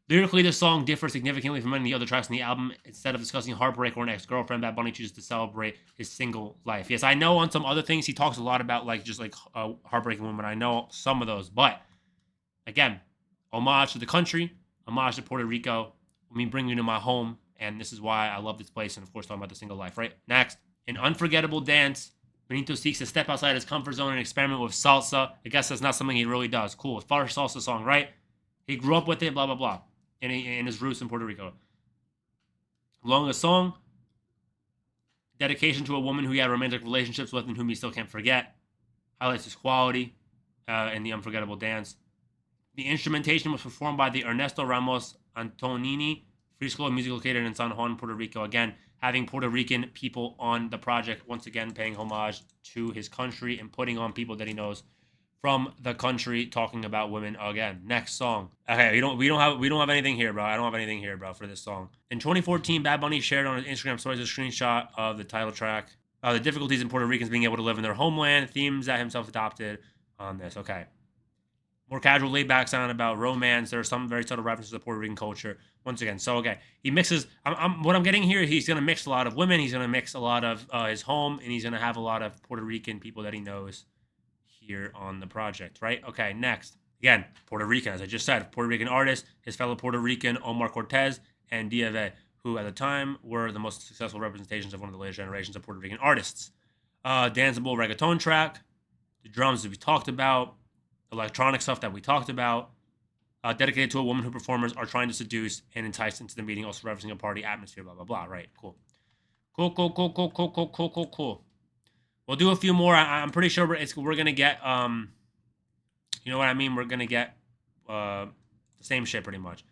Lyrically, this song differs significantly from many of the other tracks in the album. Instead of discussing heartbreak or an ex-girlfriend, Bad Bunny chooses to celebrate his single life. Yes, I know on some other things he talks a lot about heartbreaking women. I know some of those, but again, homage to the country, homage to Puerto Rico. Let me bring you to my home, and this is why I love this place. And of course, talking about the single life, right? Next, an unforgettable dance. Benito seeks to step outside his comfort zone and experiment with salsa. I guess that's not something he really does. Cool, first salsa song, right? He grew up with it, blah blah blah. In his roots in Puerto Rico. Along a song, dedication to a woman who he had romantic relationships with and whom he still can't forget. Highlights his quality in the unforgettable dance. The instrumentation was performed by the Ernesto Ramos Antonini Free School of Music located in San Juan, Puerto Rico. Again, having Puerto Rican people on the project, once again paying homage to his country and putting on people that he knows from the country, talking about women again. Next song. Okay, we don't have anything here, bro. I don't have anything here, bro, for this song. In 2014, Bad Bunny shared on his Instagram stories a screenshot of the title track. The difficulties in Puerto Ricans being able to live in their homeland, themes that himself adopted on this. Okay. More casual, laid-back sound about romance. There are some very subtle references to Puerto Rican culture. Once again, so okay, he mixes. What I'm getting here, he's gonna mix a lot of women. He's gonna mix a lot of his home, and he's gonna have a lot of Puerto Rican people that he knows here on the project, right? Okay, next. Again, Puerto Rican, as I just said, Puerto Rican artist, his fellow Puerto Rican Omar Cortez and DeBÍ, who at the time were the most successful representations of one of the latest generations of Puerto Rican artists. Danceable reggaeton track, the drums that we talked about, electronic stuff that we talked about, dedicated to a woman who performers are trying to seduce and entice into the meeting, also referencing a party atmosphere, blah, blah, blah, right? Cool. Cool. We'll do a few more. I'm pretty sure we're gonna get you know what I mean? We're gonna get the same shit pretty much.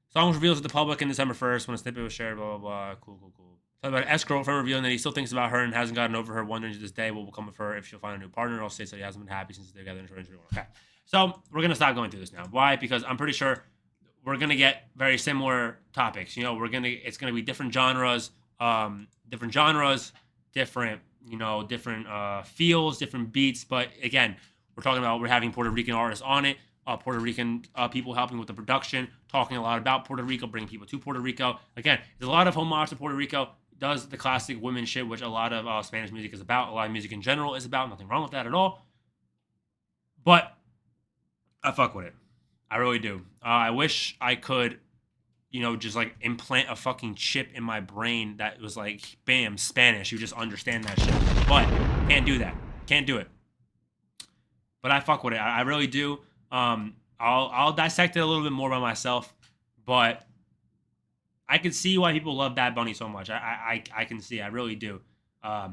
Song reveals to the public in December 1st when a snippet was shared, blah blah blah. Cool. Talk about ex-girlfriend revealing that he still thinks about her and hasn't gotten over her, wondering to this day what will become of her if she'll find a new partner. Also states that he hasn't been happy since they're together in 2021. Okay. So we're gonna stop going through this now. Why? Because I'm pretty sure we're gonna get very similar topics. You know, it's gonna be different genres, different feels, different beats. But again, we're having Puerto Rican artists on it, Puerto Rican people helping with the production, talking a lot about Puerto Rico, bringing people to Puerto Rico. Again, there's a lot of homage to Puerto Rico. Does the classic women shit, which a lot of Spanish music is about, a lot of music in general is about. Nothing wrong with that at all. But I fuck with it. I really do. I wish I could, just like implant a fucking chip in my brain that was like, bam, Spanish. You just understand that shit. But can't do that. Can't do it. But I fuck with it. I really do. I'll dissect it a little bit more by myself. But I can see why people love Bad Bunny so much. I can see. I really do. I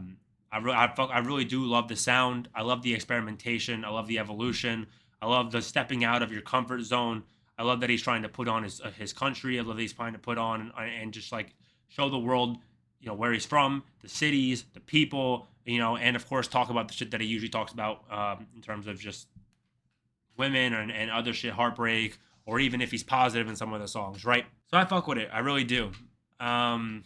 really do love the sound. I love the experimentation. I love the evolution. I love the stepping out of your comfort zone. I love that he's trying to put on his country. I love that he's trying to put on and just like show the world, where he's from, the cities, the people, and of course talk about the shit that he usually talks about in terms of just women and other shit, heartbreak, or even if he's positive in some of the songs, right? So I fuck with it. I really do. I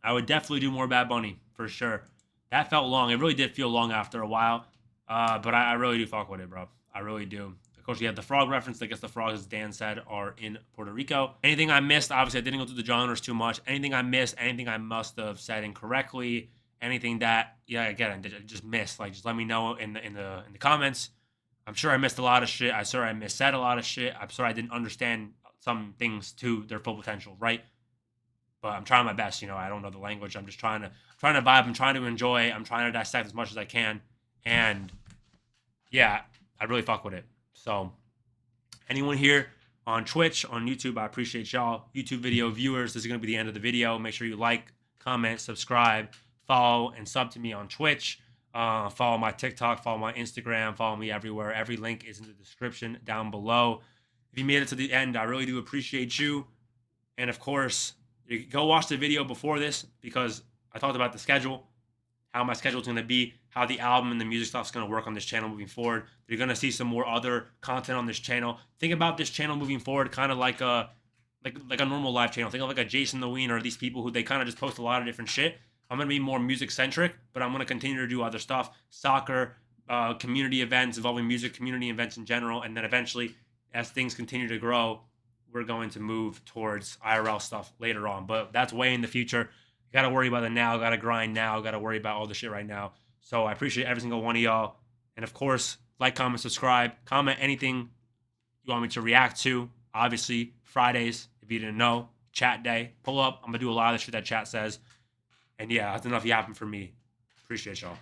would definitely do more Bad Bunny for sure. That felt long. It really did feel long after a while, but I really do fuck with it, bro. I really do. Of course, you have the frog reference. I guess the frogs, as Dan said, are in Puerto Rico. Anything I missed, obviously, I didn't go through the genres too much. Anything I missed, anything I must have said incorrectly, anything that, again, I just missed, like, just let me know in the comments. I'm sure I missed a lot of shit. I'm sure I missaid a lot of shit. I'm sure I didn't understand some things to their full potential, right? But I'm trying my best. I don't know the language. I'm just trying to vibe. I'm trying to enjoy. I'm trying to dissect as much as I can. And yeah, I really fuck with it. So anyone here on Twitch, on YouTube. I appreciate y'all. YouTube video viewers, this is going to be the end of the video. Make sure you like, comment, subscribe, follow, and sub to me on Twitch. Follow my TikTok, follow my Instagram, follow me everywhere. Every link is in the description down below. If you made it to the end, I really do appreciate you. And of course, you go watch the video before this because I talked about the schedule, how my schedule is going to be, how the album and the music stuff is going to work on this channel moving forward. You're going to see some more other content on this channel. Think about this channel moving forward kind of like a normal live channel. Think of like a Jason the Ween or these people who they kind of just post a lot of different shit. I'm going to be more music centric, but I'm going to continue to do other stuff, soccer, community events involving music, community events in general. And then eventually, as things continue to grow, we're going to move towards IRL stuff later on. But that's way in the future. You got to worry about the now, got to grind now, got to worry about all the shit right now. So I appreciate every single one of y'all. And of course, like, comment, subscribe, comment anything you want me to react to. Obviously, Fridays, if you didn't know, chat day. Pull up. I'm going to do a lot of the shit that chat says. And yeah, that's enough yapping for me. Appreciate y'all.